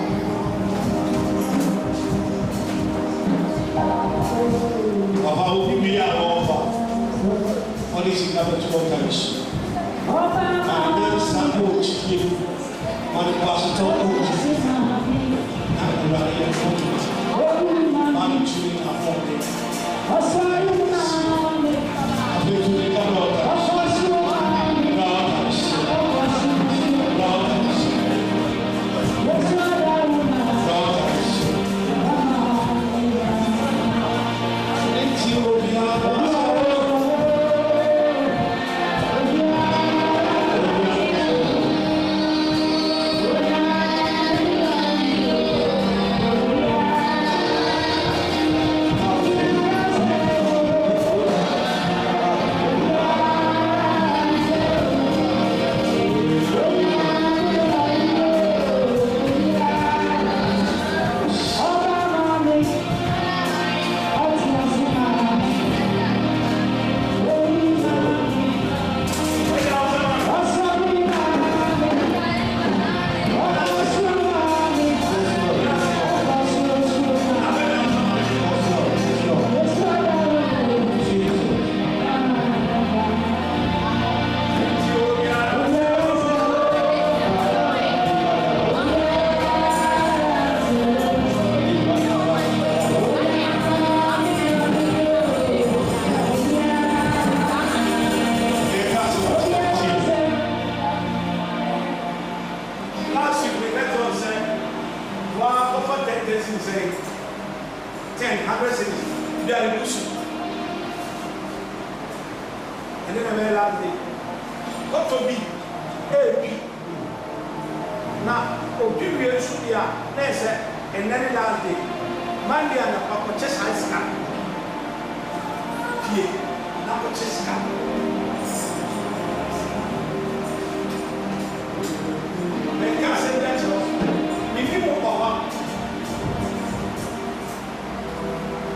Papa, o que me arroba? Olha esse cara de botar isso. Menina de sangue, o tio. Mas o negócio todo. Mas o tio na fonte. A gente fica louca. then a last day. God forbid, now, obedience should be and then last day. Monday and a chest high scan. Now chest scan.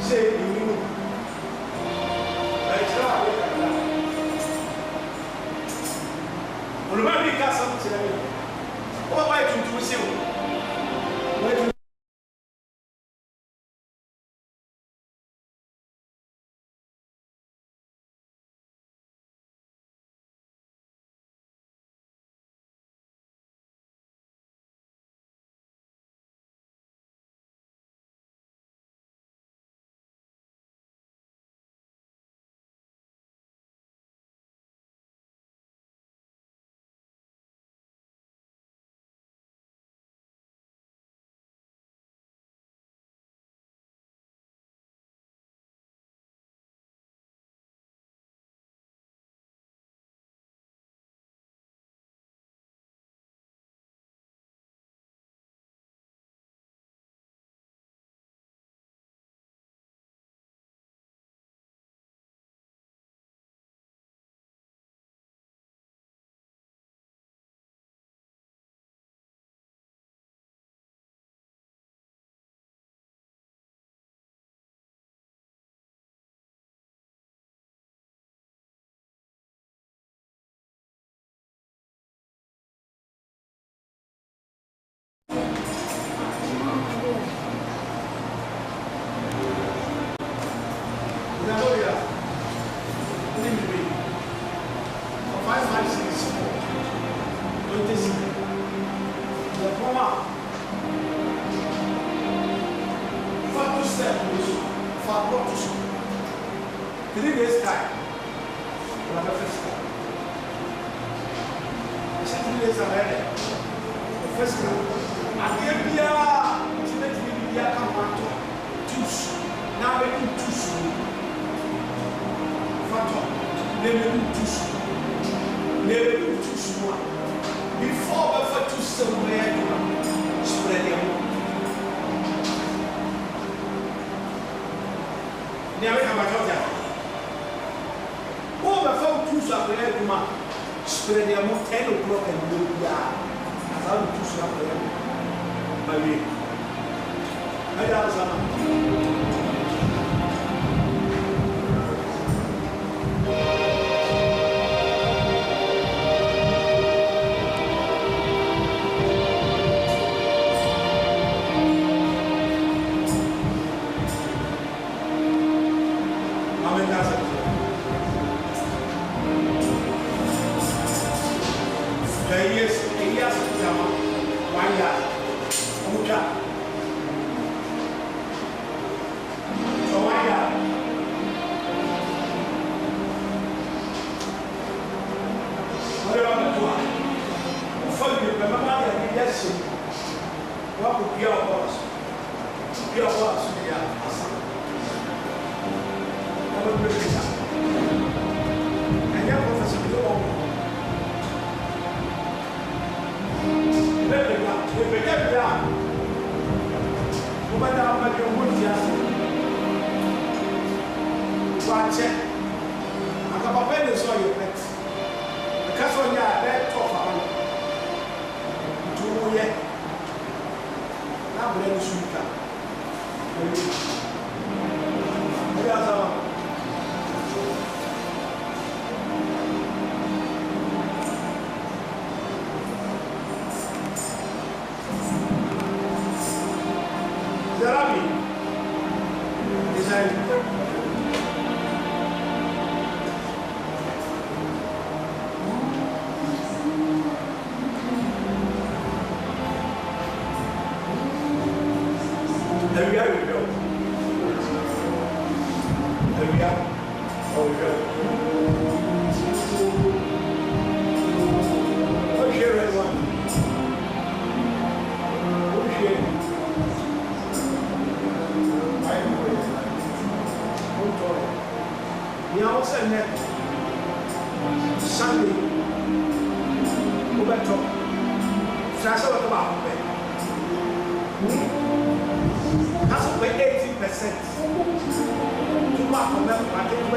Say, you remember me, something. What am I to do? Spread the amount 10 o'clock and go, yeah. As I would do something. My way. I got some. Sunday, Ubeto, Sasha, what about it? That's 80%. To mark on them, I think